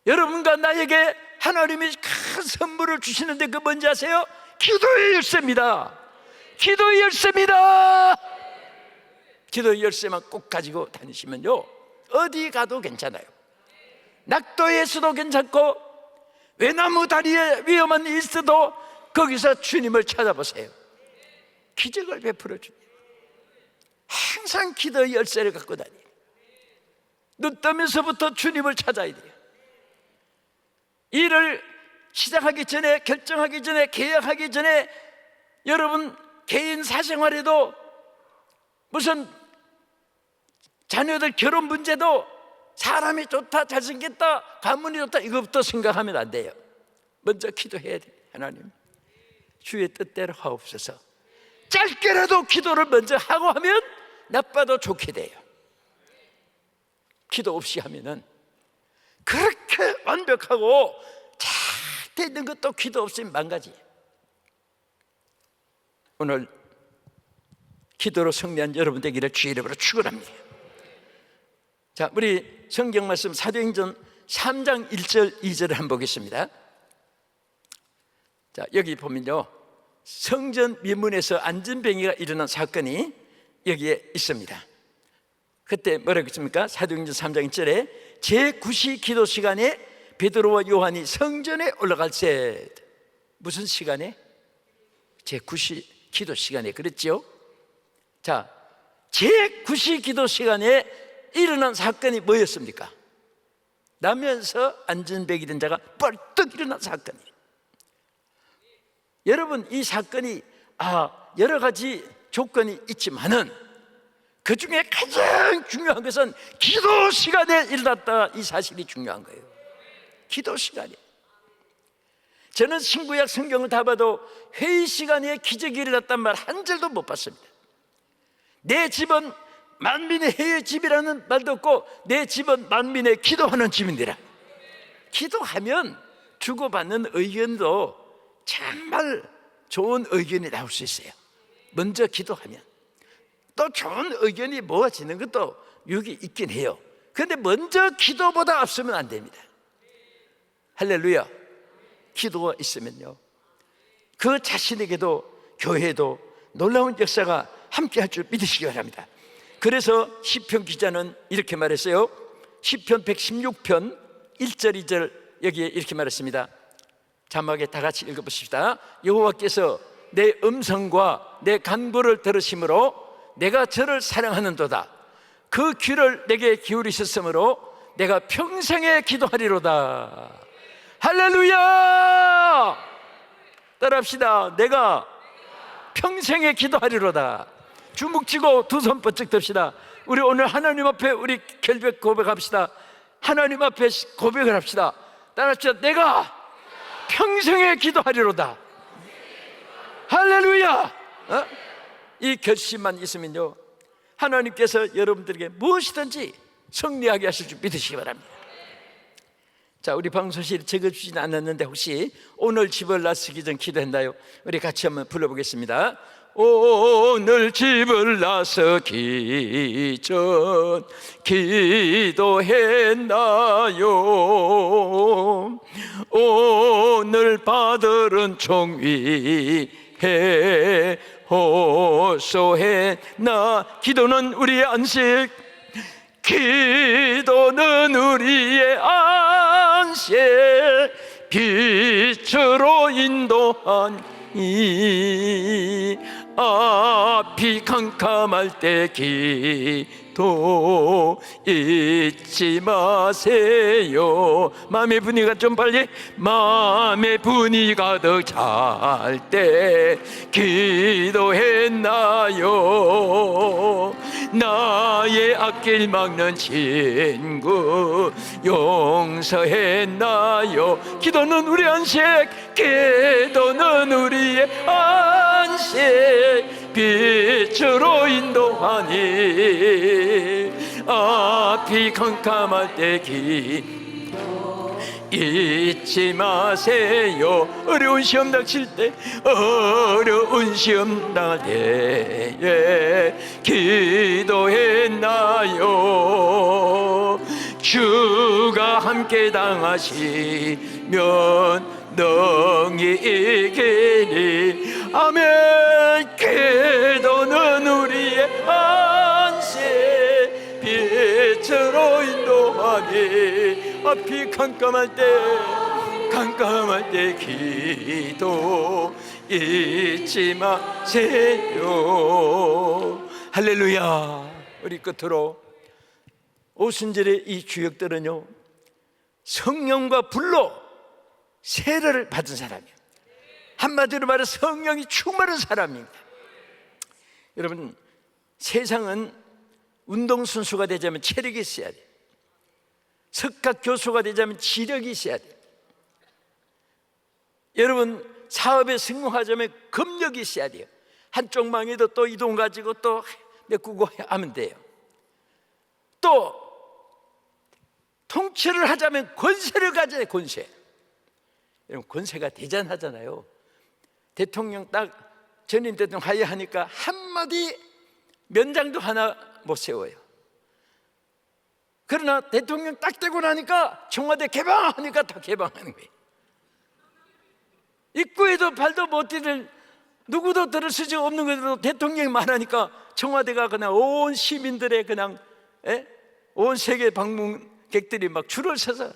여러분과 나에게 하나님이 큰 선물을 주시는데 그 뭔지 아세요? 기도의 열쇠입니다. 기도의 열쇠입니다. 기도의 열쇠만 꼭 가지고 다니시면요, 어디 가도 괜찮아요. 낙도에서도 괜찮고 외나무 다리에 위험한 일이 있어도 거기서 주님을 찾아보세요. 기적을 베풀어 줍니다. 항상 기도의 열쇠를 갖고 다니요. 눈 뜨면서부터 주님을 찾아야 돼요. 일을 시작하기 전에, 결정하기 전에, 계약하기 전에, 여러분 개인 사생활에도 무슨 자녀들 결혼 문제도 사람이 좋다, 잘생겼다, 가문이 좋다, 이것부터 생각하면 안 돼요. 먼저 기도해야 돼요. 하나님, 주의 뜻대로 하옵소서. 짧게라도 기도를 먼저 하고 하면 나빠도 좋게 돼요. 기도 없이 하면은 그렇게 완벽하고 잘 돼 있는 것도 기도 없으면 망가지. 오늘 기도로 승리한 여러분 되기를 주의 이름으로 축원합니다. 자, 우리 성경 말씀 사도행전 3장 1절 2절을 한번 보겠습니다. 자, 여기 보면요, 성전 미문에서 안전병이가 일어난 사건이 여기에 있습니다. 그때 뭐라고 했습니까? 사도행전 3장 1절에 제9시 기도 시간에 베드로와 요한이 성전에 올라갈새. 무슨 시간에? 제9시 기도 시간에, 그랬죠? 자, 제9시 기도 시간에 일어난 사건이 뭐였습니까? 나면서 안전병이 된 자가 벌떡 일어난 사건이에요. 여러분, 이 사건이 여러 가지 조건이 있지만은 그 중에 가장 중요한 것은 기도 시간에 일어났다, 이 사실이 중요한 거예요. 기도 시간에. 저는 신구약 성경을 다 봐도 회의 시간에 기적이 일어났단 말 한 절도 못 봤습니다. 내 집은 만민의 회의 집이라는 말도 없고 내 집은 만민의 기도하는 집인데라. 기도하면 주고받는 의견도 정말 좋은 의견이 나올 수 있어요. 먼저 기도하면 또 좋은 의견이 모아지는 것도 여기 있긴 해요. 그런데 먼저 기도보다 앞서면 안 됩니다. 할렐루야. 기도가 있으면요, 그 자신에게도 교회에도 놀라운 역사가 함께 할 줄 믿으시기 바랍니다. 그래서 시편 기자는 이렇게 말했어요. 시편 116편 1절 2절 여기에 이렇게 말했습니다. 자막에 다 같이 읽어보십시다. 여호와께서 내 음성과 내 간구를 들으심으로 내가 저를 사랑하는도다. 그 귀를 내게 기울이셨으므로 내가 평생에 기도하리로다. 할렐루야. 따라합시다. 내가 평생에 기도하리로다. 주먹 쥐고 두 손 번쩍 듭시다. 우리 오늘 하나님 앞에 우리 결백 고백합시다. 하나님 앞에 고백을 합시다. 따라합시다. 내가 평생에 기도하리로다. 할렐루야. 이 결심만 있으면요, 하나님께서 여러분들에게 무엇이든지 승리하게 하실 줄 믿으시기 바랍니다. 자, 우리 방송실에 적어주진 않았는데 혹시 오늘 집을 나서기 전 기도했나요? 우리 같이 한번 불러보겠습니다. 오늘 집을 나서기 전 기도했나요? 오늘 받으른 종위해 호소했나? 기도는 우리의 안식, 기도는 우리의 안식, 빛으로 인도하니 앞이 캄캄할 때 기도 잊지 마세요. 마음의 분위기가 좀 빨리, 마음의 분위기가 더 잘 때 기도했나요? 나의 앞길 막는 친구 용서했나요? 기도는 우리 안식, 기도는 우리의 안식, 빛으로 인도하니 앞이 캄캄할 때 기도 잊지 마세요. 어려운 시험 닥칠 때, 어려운 시험 당할 때에 기도했나요? 주가 함께 당하시면 능히 이기니. 아멘. 기도는 우리의 안식, 빛으로 인도하니 앞이 캄캄할 때 기도 잊지 마세요. 할렐루야. 우리 끝으로 오순절의 이 주역들은요, 성령과 불로 세례를 받은 사람이에요. 한마디로 말해 성령이 충만한 사람입니다. 여러분, 세상은 운동선수가 되자면 체력이 있어야 돼요. 석학교수가 되자면 지력이 있어야 돼요. 여러분, 사업에 성공하자면 검력이 있어야 돼요. 한쪽 망해도 또 이동 가지고 또 메꾸고 하면 돼요. 또 통치를 하자면 권세를 가져야 돼요. 권세. 여러분, 권세가 대단하잖아요. 대통령 딱 전임 대통령 하야하니까 한마디 면장도 하나 못 세워요. 그러나 대통령 딱 되고 나니까 청와대 개방하니까 다 개방하는 거예요. 입구에도 발도 못 디딜, 누구도 들을 수지 없는 것도 대통령이 말하니까 청와대가 그냥 온 시민들의 그냥 온 세계 방문객들이 막 줄을 서서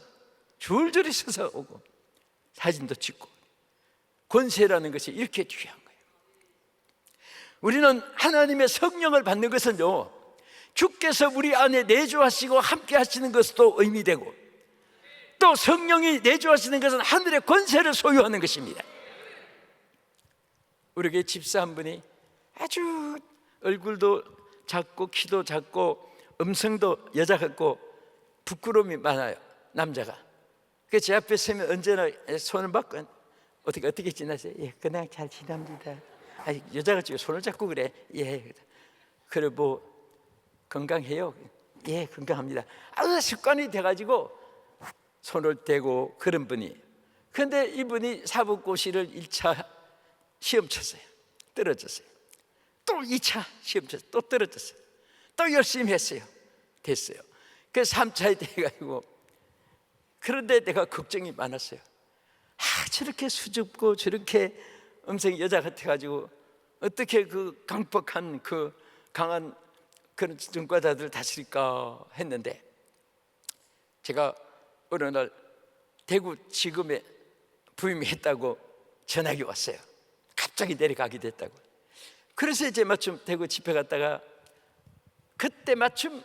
줄줄이 서서 오고 사진도 찍고. 권세라는 것이 이렇게 중요한 거예요. 우리는 하나님의 성령을 받는 것은요, 주께서 우리 안에 내주하시고 함께 하시는 것도 의미되고, 또 성령이 내주하시는 것은 하늘의 권세를 소유하는 것입니다. 우리 교회 집사 한 분이 아주 얼굴도 작고 키도 작고 음성도 여자 같고 부끄러움이 많아요, 남자가. 그 제 앞에 서면 언제나 손을 받고 어떻게 지나세요? 예, 그냥 잘 지납니다. 아니, 여자가 지금 손을 잡고 그래. 예, 그래 뭐 건강해요? 예, 건강합니다. 아주 습관이 돼가지고 손을 대고 그런 분이. 그런데 이분이 사법고시를 1차 시험 쳤어요. 떨어졌어요. 또 2차 시험 쳤어요. 또 떨어졌어요. 또 열심히 했어요. 됐어요. 그래서 3차에 돼가지고, 그런데 내가 걱정이 많았어요. 저렇게 수줍고 저렇게 음성이 여자 같아가지고 어떻게 그 강력한 그 강한 그런 전과자들을 다스릴까 했는데, 제가 어느 날 대구 지검에 부임했다고 전화가 왔어요. 갑자기 내려가게 됐다고. 그래서 이제 마침 대구 집회 갔다가, 그때 마침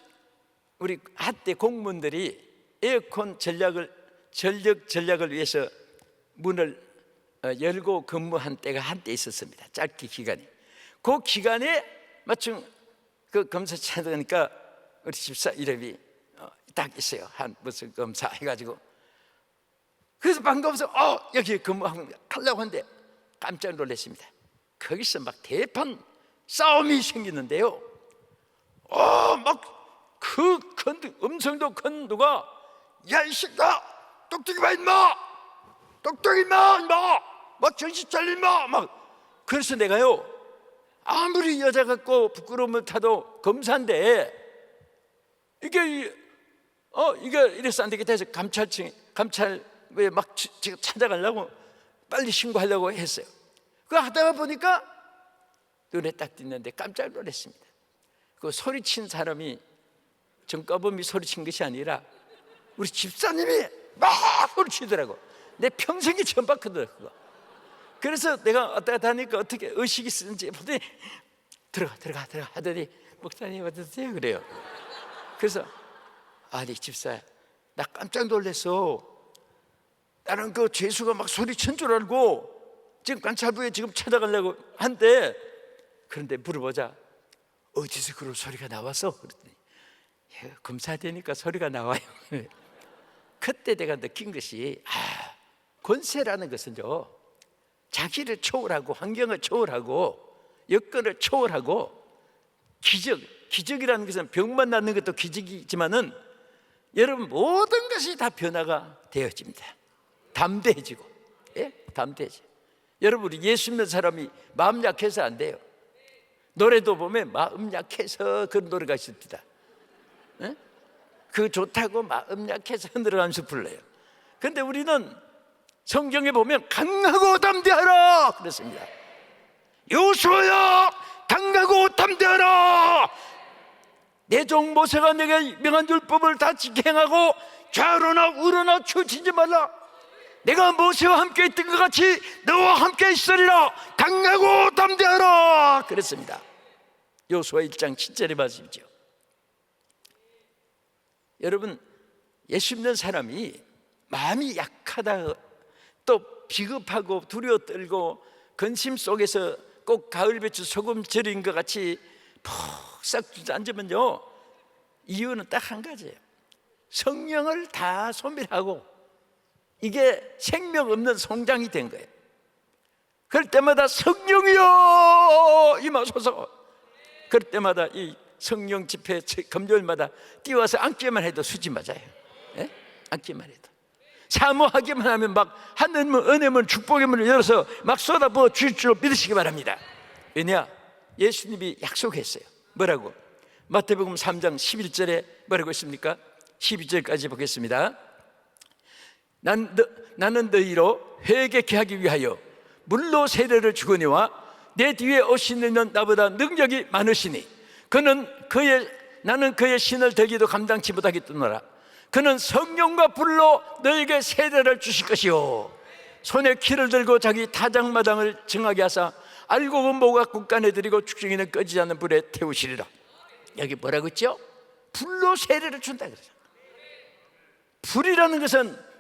우리 한때 공무원들이 에어컨 전력 전략을 위해서 문을 열고 근무한 때가 한때 있었습니다. 짧게 기간이. 그 기간에 마침 그 검사 찾아가니까 우리 집사 이름이 딱 있어요. 한 무슨 검사 해가지고. 그래서 반가워서 여기 근무하려고 하는데 깜짝 놀랐습니다. 거기서 막 대판 싸움이 생기는데요. 막 그 음성도 큰 누가 야 이 새끼야 똑똑히 봐 임마, 똑똑히 봐 임마, 막 정신 차려 임마, 막. 그래서 내가요, 아무리 여자 같고 부끄러움을 타도 검사인데 이게 이래서 안 되겠다 해서 감찰부에 막 제가 찾아가려고 빨리 신고하려고 했어요. 그거 하다가 보니까 눈에 딱 띄는데 깜짝 놀랐습니다. 그 소리친 사람이 정가범이 소리친 것이 아니라 우리 집사님이 막 소리치더라고. 내 평생에 처음 봤거든 그거. 그래서 내가 왔다 갔다 하니까 어떻게 의식이 쓰는지 보더니 들어가 하더니 목사님 어떠세요? 그래요. 그래서 아니 집사야, 나 깜짝 놀랐어. 나는 그 죄수가 막 소리친 줄 알고 지금 관찰부에 지금 찾아가려고 한데, 그런데 물어보자 어디서 그런 소리가 나와서? 그랬더니 검사되니까 소리가 나와요. 그때 내가 느낀 것이 권세라는 것은요, 자기를 초월하고 환경을 초월하고 여건을 초월하고 기적이라는 것은 병만 낫는 것도 기적이지만은 여러분 모든 것이 다 변화가 되어집니다. 담대해지고, 담대해져. 여러분 우리 예수 믿는 사람이 마음 약해서 안 돼요. 노래도 보면 마음 약해서 그런 노래가 있습니다. 그 좋다고 마음 약해서 흔들어가면서 불러요. 그런데 우리는 성경에 보면 강하고 담대하라 그랬습니다. 요수아야 강하고 담대하라. 내 종 모세가 내게 명한 율법을 다 지켜 행하고 좌로나 우로나 치우치지 말라. 내가 모세와 함께 있던 것 같이 너와 함께 있으리라. 강하고 담대하라 그랬습니다. 요수아 1장 7절에 말씀이죠. 여러분 예수 믿는 사람이 마음이 약하다, 또 비겁하고 두려워 떨고 근심 속에서 꼭 가을 배추 소금 절인 것 같이 푹 주저앉으면요, 이유는 딱 한 가지예요. 성령을 다 소멸하고 이게 생명 없는 송장이 된 거예요. 그럴 때마다 성령이여 임하소서. 그럴 때마다 이 성령 집회 금요일마다 뛰어와서 앉기만 해도 수지 맞아요. 앉기만 해도, 사모하기만 하면 막 하늘문 은혜문 축복의 문을 열어서 막 쏟아부어 주실 줄 믿으시기 바랍니다. 왜냐? 예수님이 약속했어요. 뭐라고? 마태복음 3장 11절에 뭐라고 했습니까? 12절까지 보겠습니다. 나는 너희로 회개케 하기 위하여 물로 세례를 주거니와 내 뒤에 오시는 이는 나보다 능력이 많으시니 나는 그의 신을 대기도 감당치 못하겠노라. 그는 성령과 불로 너에게 세례를 주실 것이요 손에 키를 들고 자기 타작마당을 정하게 하사 알곡은 모가 국간에 들이고 축중이는 꺼지지 않는 불에 태우시리라. 여기 뭐라고 했죠? 불로 세례를 준다 그러죠. 불이라는 것은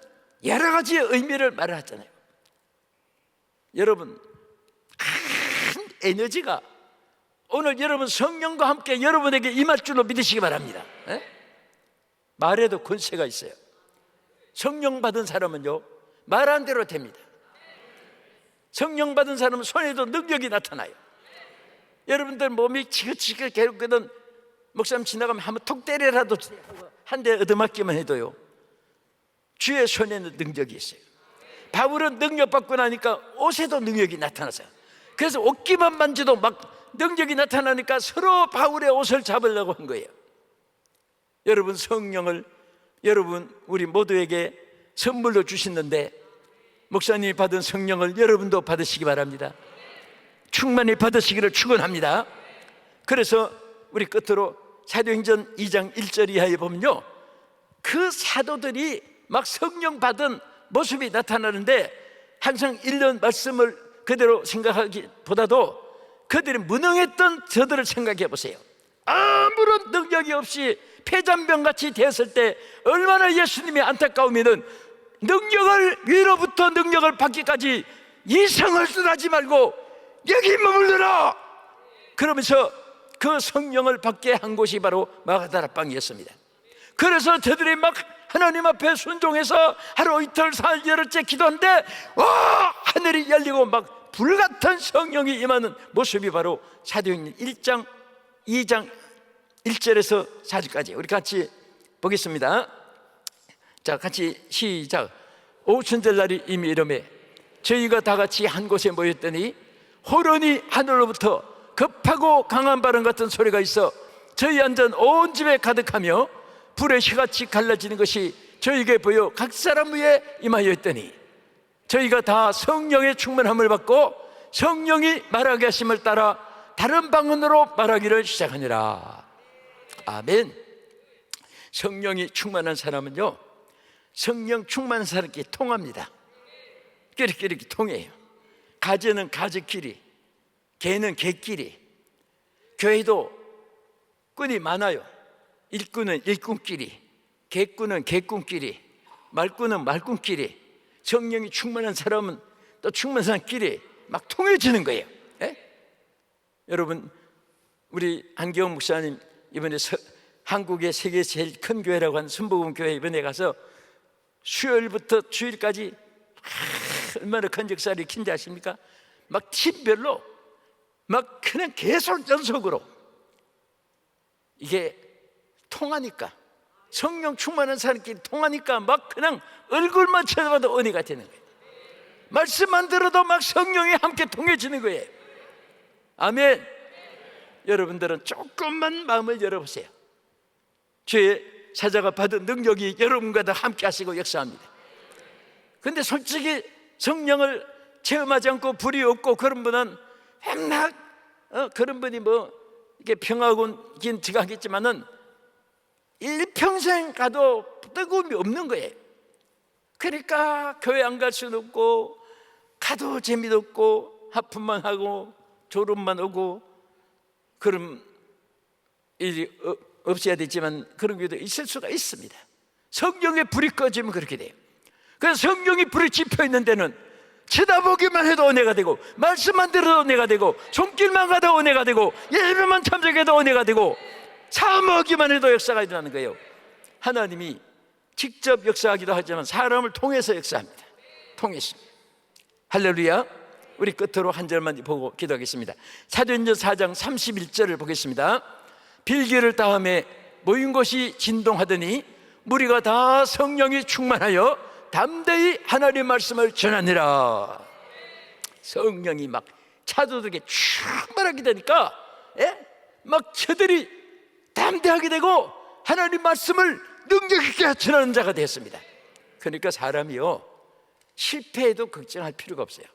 여러 가지의 의미를 말하잖아요. 여러분 큰 에너지가 오늘 여러분 성령과 함께 여러분에게 임할 줄로 믿으시기 바랍니다. 말에도 권세가 있어요. 성령 받은 사람은요, 말한 대로 됩니다. 성령 받은 사람은 손에도 능력이 나타나요. 여러분들 몸이 지긋지긋 괴롭거든 목사님 지나가면 한번 톡 때려라도 한 대 얻어맞기만 해도요, 주의 손에는 능력이 있어요. 바울은 능력 받고 나니까 옷에도 능력이 나타났어요. 그래서 옷기만 만져도 막 능력이 나타나니까 서로 바울의 옷을 잡으려고 한 거예요. 여러분 성령을 여러분 우리 모두에게 선물로 주시는데, 목사님이 받은 성령을 여러분도 받으시기 바랍니다. 충만히 받으시기를 축원합니다. 그래서 우리 끝으로 사도행전 2장 1절 이하에 보면요, 그 사도들이 막 성령 받은 모습이 나타나는데 항상 읽는 말씀을 그대로 생각하기보다도 그들이 무능했던 저들을 생각해 보세요. 아무런 능력이 없이 폐잔병같이 되었을 때 얼마나 예수님이 안타까우면은 능력을 위로부터 능력을 받기까지 이성을 떠나지 말고 여기 머물러라 그러면서 그 성령을 받게 한 곳이 바로 마가다라 방이었습니다. 그래서 저들이 막 하나님 앞에 순종해서 하루 이틀 사흘 열흘째 기도하는데 와 하늘이 열리고 막 불같은 성령이 임하는 모습이 바로 사도행전 1장 2장 1절에서 4절까지 우리 같이 보겠습니다. 자, 같이 시작. 오순절날이 이미 이름에 저희가 다 같이 한 곳에 모였더니 호련히 하늘로부터 급하고 강한 바람 같은 소리가 있어 저희 앉은 온 집에 가득하며 불의 휘같이 갈라지는 것이 저희에게 보여 각 사람 위에 임하여 있더니 저희가 다 성령의 충만함을 받고 성령이 말하게 하심을 따라 다른 방언으로 말하기를 시작하니라. 아멘. 성령이 충만한 사람은요, 성령 충만한 사람끼리 통합니다. 이렇게 통해요. 가지는 가지끼리, 개는 개끼리. 교회도 꾼이 많아요. 일꾼은 일꾼끼리, 개꾼은 개꾼끼리, 말꾼은 말꾼끼리. 성령이 충만한 사람은 또 충만한 사람끼리 막 통해지는 거예요. 예? 여러분, 우리 한기영 목사님 이번에 한국의 세계 제일 큰 교회라고 하는 순복음 교회 이번에 가서 수요일부터 주일까지 얼마나 큰 역사를 일으킨지 아십니까? 막 팀별로 막 그냥 계속 연속으로 이게 통하니까, 성령 충만한 사람끼리 통하니까 막 그냥 얼굴만 쳐다봐도 은혜가 되는 거예요. 말씀만 들어도 막 성령이 함께 통해지는 거예요. 아멘. 여러분들은 조금만 마음을 열어보세요. 주의 사자가 받은 능력이 여러분과 다 함께 하시고 역사합니다. 근데 솔직히 성령을 체험하지 않고 불이 없고 그런 분은 맨날 그런 분이 뭐 이렇게 평화곤긴 지각했지만은 일평생 가도 뜨거움이 없는 거예요. 그러니까 교회 안 갈 수도 없고 가도 재미도 없고 하품만 하고 졸음만 오고 그런 일이 없어야 되지만 그런 경우도 있을 수가 있습니다. 성령의 불이 꺼지면 그렇게 돼요. 그래서 성령이 불이 지펴 있는 데는 쳐다보기만 해도 은혜가 되고 말씀만 들어도 은혜가 되고 손길만 가도 은혜가 되고 예배만 참석해도 은혜가 되고 사모하기만 해도 역사가 일어나는 거예요. 하나님이 직접 역사하기도 하지만 사람을 통해서 역사합니다. 통해서. 할렐루야. 우리 끝으로 한 절만 보고 기도하겠습니다. 사도행전 4장 31절을 보겠습니다. 빌기를 다음에 모인 곳이 진동하더니 무리가 다 성령이 충만하여 담대히 하나님의 말씀을 전하니라. 성령이 막 차도들에게 충만하게 되니까 막 저들이 담대하게 되고 하나님 말씀을 능력 있게 전하는 자가 되었습니다. 그러니까 사람이요, 실패해도 걱정할 필요가 없어요.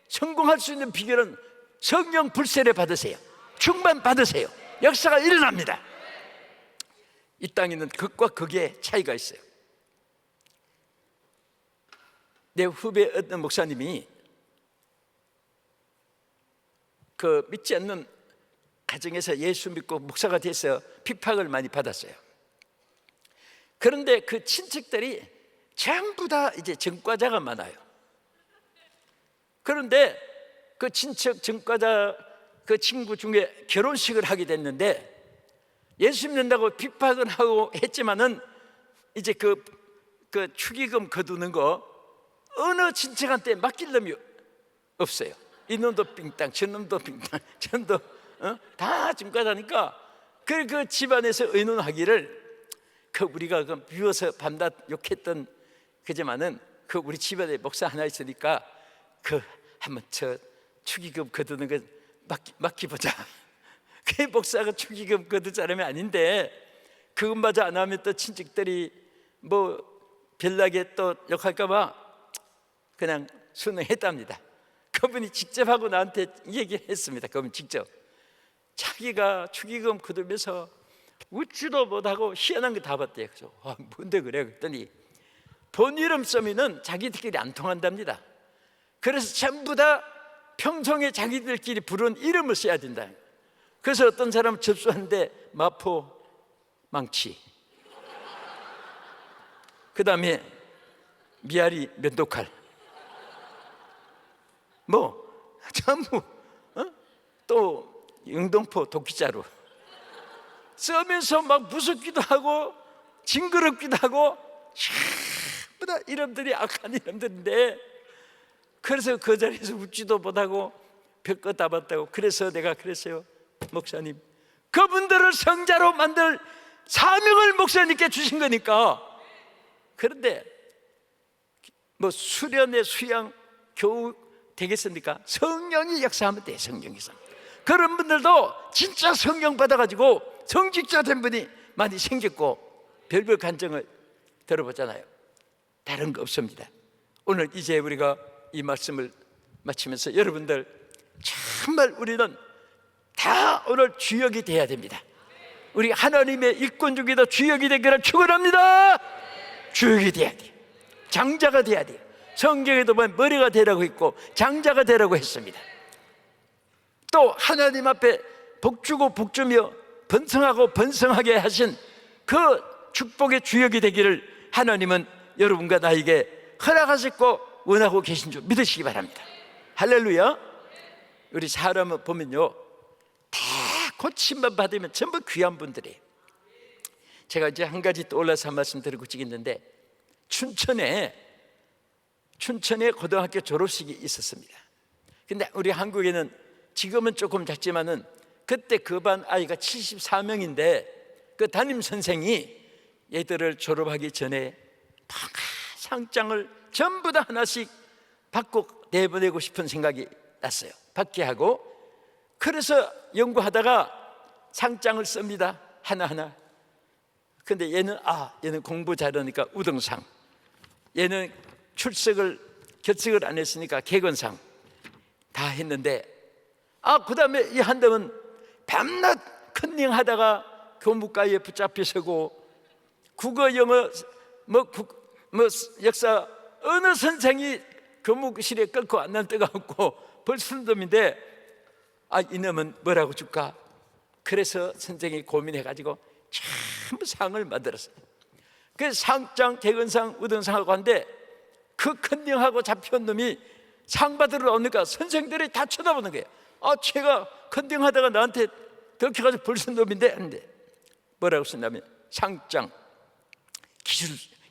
성공할 수 있는 비결은 성령 불세례 받으세요. 충만 받으세요. 역사가 일어납니다. 이 땅에는 극과 극의 차이가 있어요. 내 후배 어떤 목사님이 그 믿지 않는 가정에서 예수 믿고 목사가 돼서 핍박을 많이 받았어요. 그런데 그 친척들이 전부 다 이제 전과자가 많아요. 그런데 그 친척 전과자 그 친구 중에 결혼식을 하게 됐는데 예수 믿는다고 핍박은 하고 했지만은 이제 그 축의금 거두는 거 어느 친척한테 맡길 놈이 없어요. 이놈도 빙땅, 저놈도 빙땅, 저놈도 다 전과자니까 그 집안에서 의논하기를 우리가 미워서 밤낮 욕했던 그지만은 우리 집안에 목사 하나 있으니까 한번 축의금 거두는 거 맡기보자. 그 목사가 축의금 거둘 사람이 아닌데 그것마저 안 하면 또 친척들이 뭐 별나게 또 욕할까봐 그냥 순응했답니다. 그분이 직접 하고 나한테 얘기를 했습니다. 그분 직접 자기가 축의금 거두면서 웃지도 못하고 희한한 거 다 봤대요. 그래서 뭔데 그래? 그랬더니 본 이름 써면은 자기들끼리 안 통한답니다. 그래서 전부 다 평생에 자기들끼리 부른 이름을 써야 된다. 그래서 어떤 사람은 접수하는데 마포 망치, 그 다음에 미아리 면도칼, 전부 또 영등포 도끼자루 쓰면서 막 무섭기도 하고 징그럽기도 하고 전부 다 이름들이 악한 이름들인데, 그래서 그 자리에서 웃지도 못하고 별것 다 봤다고. 그래서 내가 그랬어요. 목사님, 그분들을 성자로 만들 사명을 목사님께 주신 거니까. 그런데 수련의 수양 교육 되겠습니까? 성령이 역사하면 돼. 성령에서 그런 분들도 진짜 성령 받아가지고 성직자 된 분이 많이 생겼고 별별 간증을 들어보잖아요. 다른 거 없습니다. 오늘 이제 우리가 이 말씀을 마치면서 여러분들, 정말 우리는 다 오늘 주역이 돼야 됩니다. 우리 하나님의 일꾼 중에도 주역이 되기를 축원합니다. 주역이 돼야 돼요. 장자가 돼야 돼요. 성경에도 보면 머리가 되라고 했고 장자가 되라고 했습니다. 또 하나님 앞에 복주고 복주며 번성하고 번성하게 하신 그 축복의 주역이 되기를 하나님은 여러분과 나에게 허락하셨고 원하고 계신 줄 믿으시기 바랍니다. 할렐루야. 우리 사람을 보면요, 다 고침만 받으면 전부 귀한 분들이에요. 제가 이제 한 가지 떠올라서 한 말씀 드리고 찍었는데, 춘천에 고등학교 졸업식이 있었습니다. 근데 우리 한국에는 지금은 조금 작지만은 그때 그 반 아이가 74명인데 그 담임 선생이 얘들을 졸업하기 전에 상장을 전부 다 하나씩 받고 내보내고 싶은 생각이 났어요. 받게 하고. 그래서 연구하다가 상장을 씁니다. 하나하나. 근데 얘는 공부 잘하니까 우등상, 얘는 결석을 안 했으니까 개건상 다 했는데, 그 다음에 이 한동은 밤낮 컨닝하다가 교무과에 붙잡혀 서고 국어, 영어, 역사 어느 선생이 교무실에 끌고 안 날 데가 없고 벌써 놈인데 이놈은 뭐라고 줄까? 그래서 선생이 고민해가지고 전부 상을 만들었어요. 그 상장, 개건상, 우등상하고 한데 그 컨닝하고 잡혀온 놈이 상 받으러 나오니까 선생들이 다 쳐다보는 거예요. 제가 컨닝하다가 나한테 들켜가지고 벌써 놈인데 했는데 뭐라고 썼냐면 상장,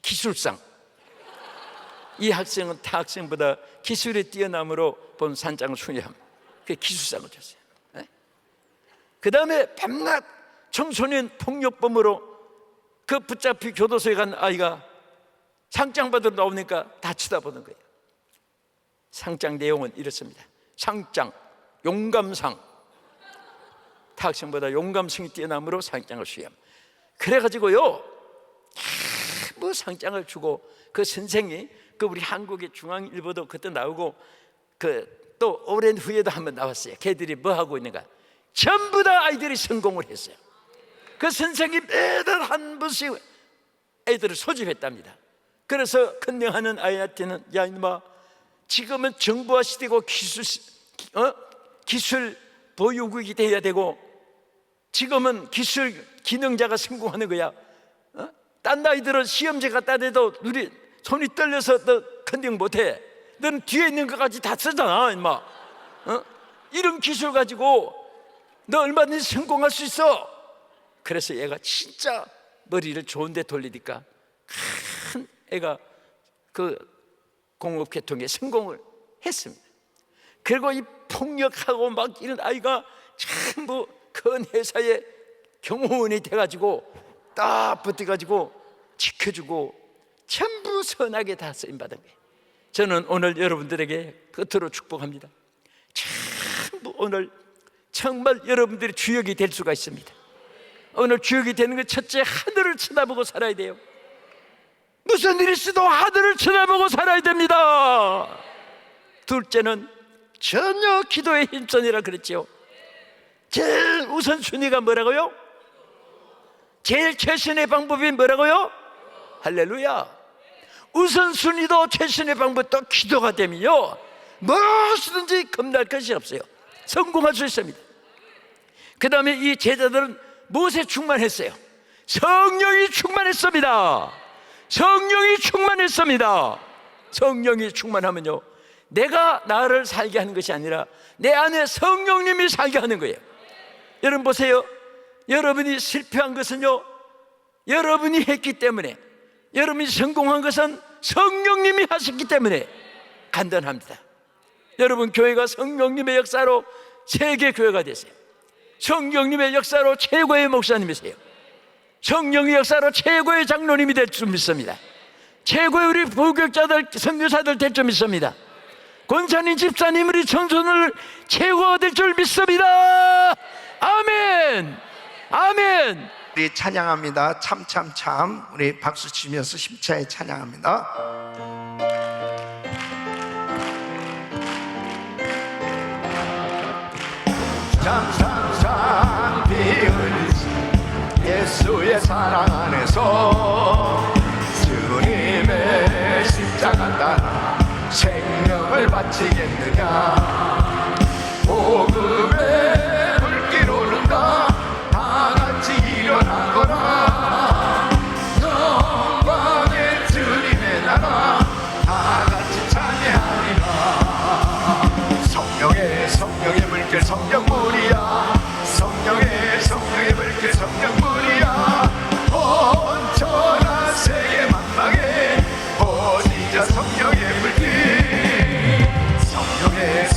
기술상. 이 학생은 타 학생보다 기술에 뛰어남으로 본 산장을 수여함. 그 기술상을 줬어요. 그 다음에 밤낮 청소년 폭력범으로 그 붙잡히 교도소에 간 아이가 상장 받으러 나오니까 다 쳐다보는 거예요. 상장 내용은 이렇습니다. 상장, 용감상. 타 학생보다 용감성이 뛰어남으로 상장을 수여함. 그래가지고요, 상장을 주고 그 선생이 우리 한국의 중앙일보도 그때 나오고 또 오랜 후에도 한번 나왔어요. 걔들이 뭐 하고 있는가? 전부 다 아이들이 성공을 했어요. 그 선생이 매달 한 번씩 애들을 소집했답니다. 그래서 컨닝하는 아이한테는 야 이놈아, 지금은 정보화 시대고 기술 보유국이 돼야 되고 지금은 기술 기능자가 성공하는 거야. 딴 아이들은 시험지 갖다 대도 손이 떨려서 너 컨닝 못해. 너는 뒤에 있는 것까지 다 쓰잖아 임마. 이런 기술 가지고 너 얼마든지 성공할 수 있어. 그래서 얘가 진짜 머리를 좋은 데 돌리니까 큰 애가 그 공업계통에 성공을 했습니다. 그리고 이 폭력하고 막 이런 아이가 전부 큰 회사의 경호원이 돼가지고 딱 버텨가지고 지켜주고 전부 선하게 다 쓰임받은 거예요. 저는 오늘 여러분들에게 겉으로 축복합니다. 전부 오늘 정말 여러분들이 주역이 될 수가 있습니다. 오늘 주역이 되는 건 첫째, 하늘을 쳐다보고 살아야 돼요. 무슨 일이 있어도 하늘을 쳐다보고 살아야 됩니다. 둘째는 전혀 기도에 힘쓰니라 그랬죠. 제일 우선순위가 뭐라고요? 제일 최선의 방법이 뭐라고요? 할렐루야. 우선순위도 최선의 방법도 기도가 되면요 무엇이든지 겁날 것이 없어요. 성공할 수 있습니다. 그 다음에 이 제자들은 무엇에 충만했어요? 성령이 충만했습니다. 성령이 충만했습니다. 성령이 충만하면요 내가 나를 살게 하는 것이 아니라 내 안에 성령님이 살게 하는 거예요. 여러분 보세요. 여러분이 실패한 것은요, 여러분이 했기 때문에, 여러분이 성공한 것은 성령님이 하셨기 때문에 간단합니다. 여러분, 교회가 성령님의 역사로 세계 교회가 되세요. 성령님의 역사로 최고의 목사님이세요. 성령의 역사로 최고의 장로님이 될 줄 믿습니다. 최고의 우리 부교육자들, 선교사들 될 줄 믿습니다. 권사님, 집사님, 우리 청소년을 최고가 될 줄 믿습니다. 아멘, 아멘. 우리 찬양합니다. 참참참. 우리 박수 치면서 힘차게 찬양합니다. 참참참 비을 예수의 사랑 안에서 주님의 십자가 따라 생명을 바치겠느냐. 복음의 불길 오른다. 다 같이 일어나거라. 영광의 주님의 나라 다 같이 찬양하리라. 성령의 물길 성령물이야. 성령의 물길 성령물이야. 온천한 세계 만방에 어디자 성령의 물길. 성령의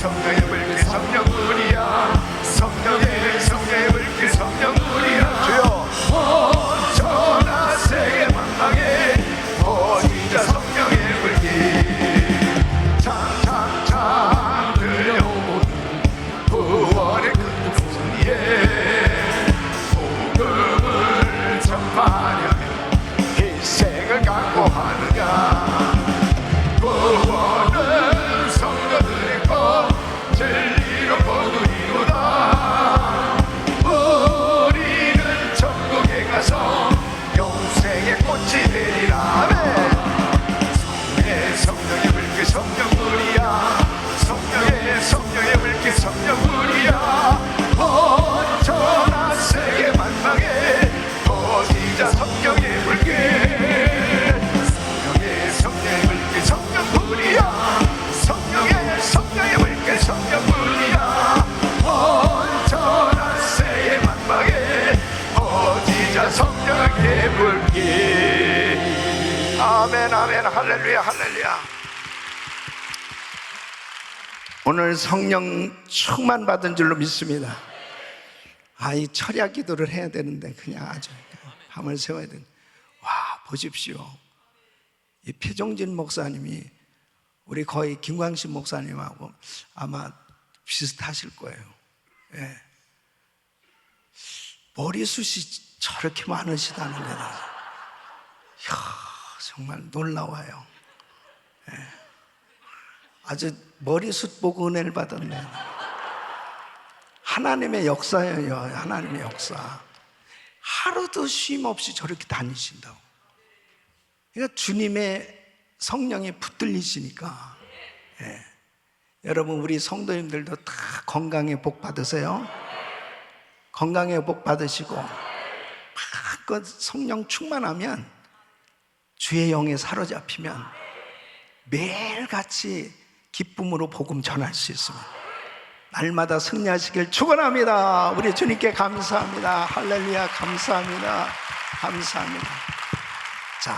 물길 성령물이야. 성령의 물길 성령물이야. 주여, 온천한 세계 만방에 어디자 성령의 물길. 참참참 들려오는 구원의 큰 소리에 복음을 전파하려면 희생을 각오하느냐. 구원은 성도들의 것 진리로 거두리로다. 우리는 천국에 가서 영생의 꽃이 되리라. 성령의 물길 성령물이야. 성령의 물길 성령물이야. 온천한 세계 만방에 어디자 성령의 물길. 성령의 물길 성령물이야. 성령의 물길 성령물이야. 온천한 세계 만방에 어디자 성령의 물길. 아멘, 아멘, 할렐루야, 할렐루야. 오늘 성령 충만 받은 줄로 믿습니다. 이 철야 기도를 해야 되는데 그냥 아주 밤을 새워야 되는. 와, 보십시오. 이 표정진 목사님이 우리 거의 김광신 목사님하고 아마 비슷하실 거예요. 예. 머리숱이 저렇게 많으시다는 게 정말 놀라워요. 예. 아주 머리숱 보고 은혜를 받았네. 하나님의 역사예요. 하나님의 역사. 하루도 쉼 없이 저렇게 다니신다고. 그러니까 주님의 성령이 붙들리시니까. 예. 여러분, 우리 성도님들도 다 건강의 복 받으세요. 건강의 복 받으시고 마음껏 성령 충만하면, 주의 영에 사로잡히면 매일같이 기쁨으로 복음 전할 수 있습니다. 날마다 승리하시길 축원합니다. 우리 주님께 감사합니다. 할렐루야. 감사합니다. 감사합니다. 자,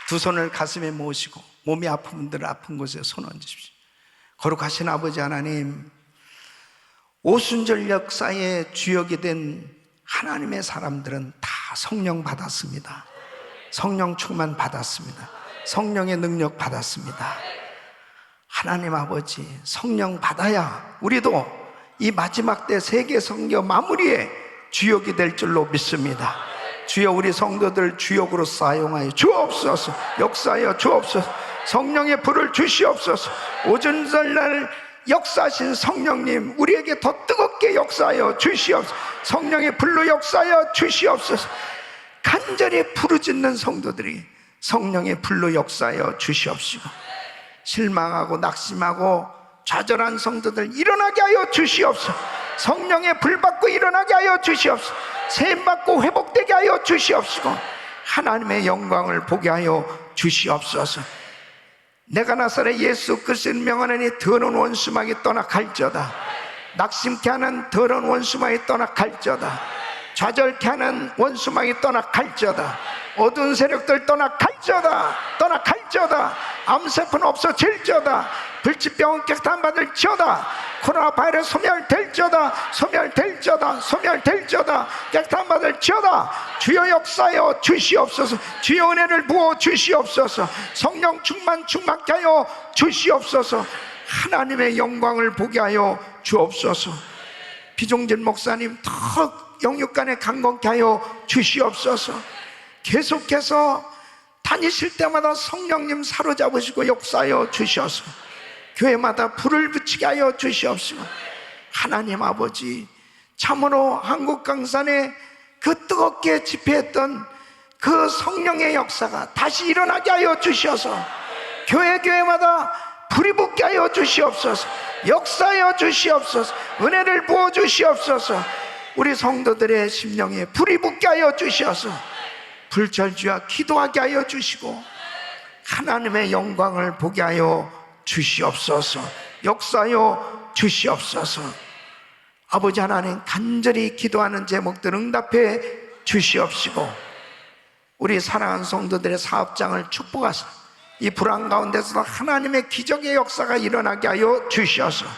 두 손을 가슴에 모으시고 몸이 아픈 분들은 아픈 곳에 손 얹으십시오. 거룩하신 아버지 하나님, 오순절 역사의 주역이 된 하나님의 사람들은 다 성령 받았습니다. 성령 충만 받았습니다. 성령의 능력 받았습니다. 하나님 아버지, 성령 받아야 우리도 이 마지막 때 세계 선교 마무리에 주역이 될 줄로 믿습니다. 주여, 우리 성도들 주역으로 사용하여 주옵소서. 역사하여 주옵소서. 성령의 불을 주시옵소서. 오순절날 역사하신 성령님, 우리에게 더 뜨겁게 역사하여 주시옵소서. 성령의 불로 역사하여 주시옵소서. 간절히 부르짖는 성도들이 성령의 불로 역사하여 주시옵시고, 실망하고 낙심하고 좌절한 성도들 일어나게 하여 주시옵소서. 성령의 불 받고 일어나게 하여 주시옵소서. 세임 받고 회복되게 하여 주시옵시고, 하나님의 영광을 보게 하여 주시옵소서. 내가 나사렛 예수 그리스도를 명하노니 더러운 원수마귀 떠나 갈지어다. 낙심케 하는 더러운 원수마귀 떠나 갈지어다. 좌절케 하는 원수마귀 떠나 갈지어다. 어두운 세력들 떠나 갈지어다. 떠나 갈지어다. 암세포는 없어질지어다. 불치병은 깨끗한 받을지어다. 코로나 바이러스 소멸될지어다. 소멸될지어다. 소멸될지어다. 깨끗한 받을지어다. 주여 역사여 주시옵소서. 주여 은혜를 부어 주시옵소서. 성령 충만케 하여 주시옵소서. 하나님의 영광을 보게 하여 주옵소서. 비종진 목사님 더 영육간에 강건케 하여 주시옵소서. 계속해서 다니실 때마다 성령님 사로잡으시고 역사하여 주시옵소서. 교회마다 불을 붙이게 하여 주시옵소서. 하나님 아버지, 참으로 한국 강산에 그 뜨겁게 집회했던 그 성령의 역사가 다시 일어나게 하여 주시옵소서. 교회마다 불이 붙게 하여 주시옵소서. 역사하여 주시옵소서. 은혜를 부어 주시옵소서. 우리 성도들의 심령에 불이 붙게 하여 주시옵소서. 불철주야 기도하게 하여 주시고 하나님의 영광을 보게 하여 주시옵소서. 역사하여 주시옵소서. 아버지 하나님, 간절히 기도하는 제목들 응답해 주시옵시고 우리 사랑하는 성도들의 사업장을 축복하사 이 불안 가운데서도 하나님의 기적의 역사가 일어나게 하여 주시옵소서.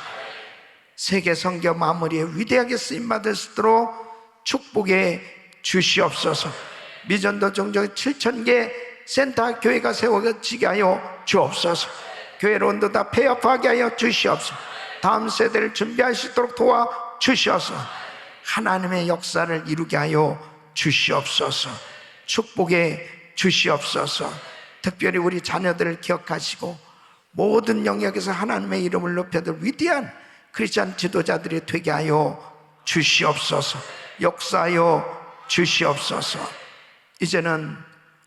세계 선교 마무리에 위대하게 쓰임받을 수 있도록 축복해 주시옵소서. 미전도 종족 7,000개 센터 교회가 세워지게 하여 주옵소서. 교회론도 다 폐업하게 하여 주시옵소서. 다음 세대를 준비할 수 있도록 도와 주시옵소서. 하나님의 역사를 이루게 하여 주시옵소서. 축복해 주시옵소서. 특별히 우리 자녀들을 기억하시고 모든 영역에서 하나님의 이름을 높여들 위대한 크리스찬 지도자들이 되게 하여 주시옵소서. 역사하여 주시옵소서. 이제는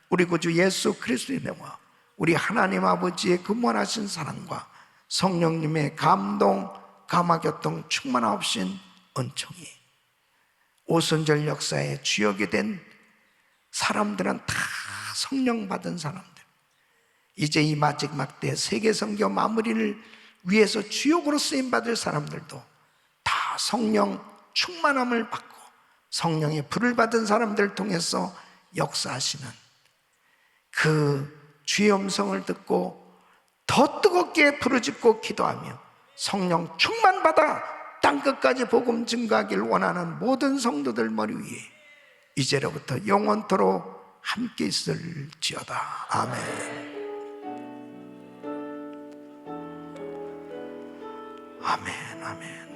우리 구주 예수 그리스도의 명과 우리 하나님 아버지의 근원하신 사랑과 성령님의 감동, 감화교통 충만하옵신 은총이 오순절 역사의 주역이 된 사람들은 다 성령 받은 사람들, 이제 이 마지막 때 세계 선교 마무리를 위해서 주역으로 쓰임받을 사람들도 다 성령 충만함을 받고 성령의 불을 받은 사람들을 통해서 역사하시는 그 주의 음성을 듣고 더 뜨겁게 부르짖고 기도하며 성령 충만받아 땅끝까지 복음 증거하기를 원하는 모든 성도들 머리 위에 이제로부터 영원토록 함께 있을지어다. 아멘. 아멘. 아멘.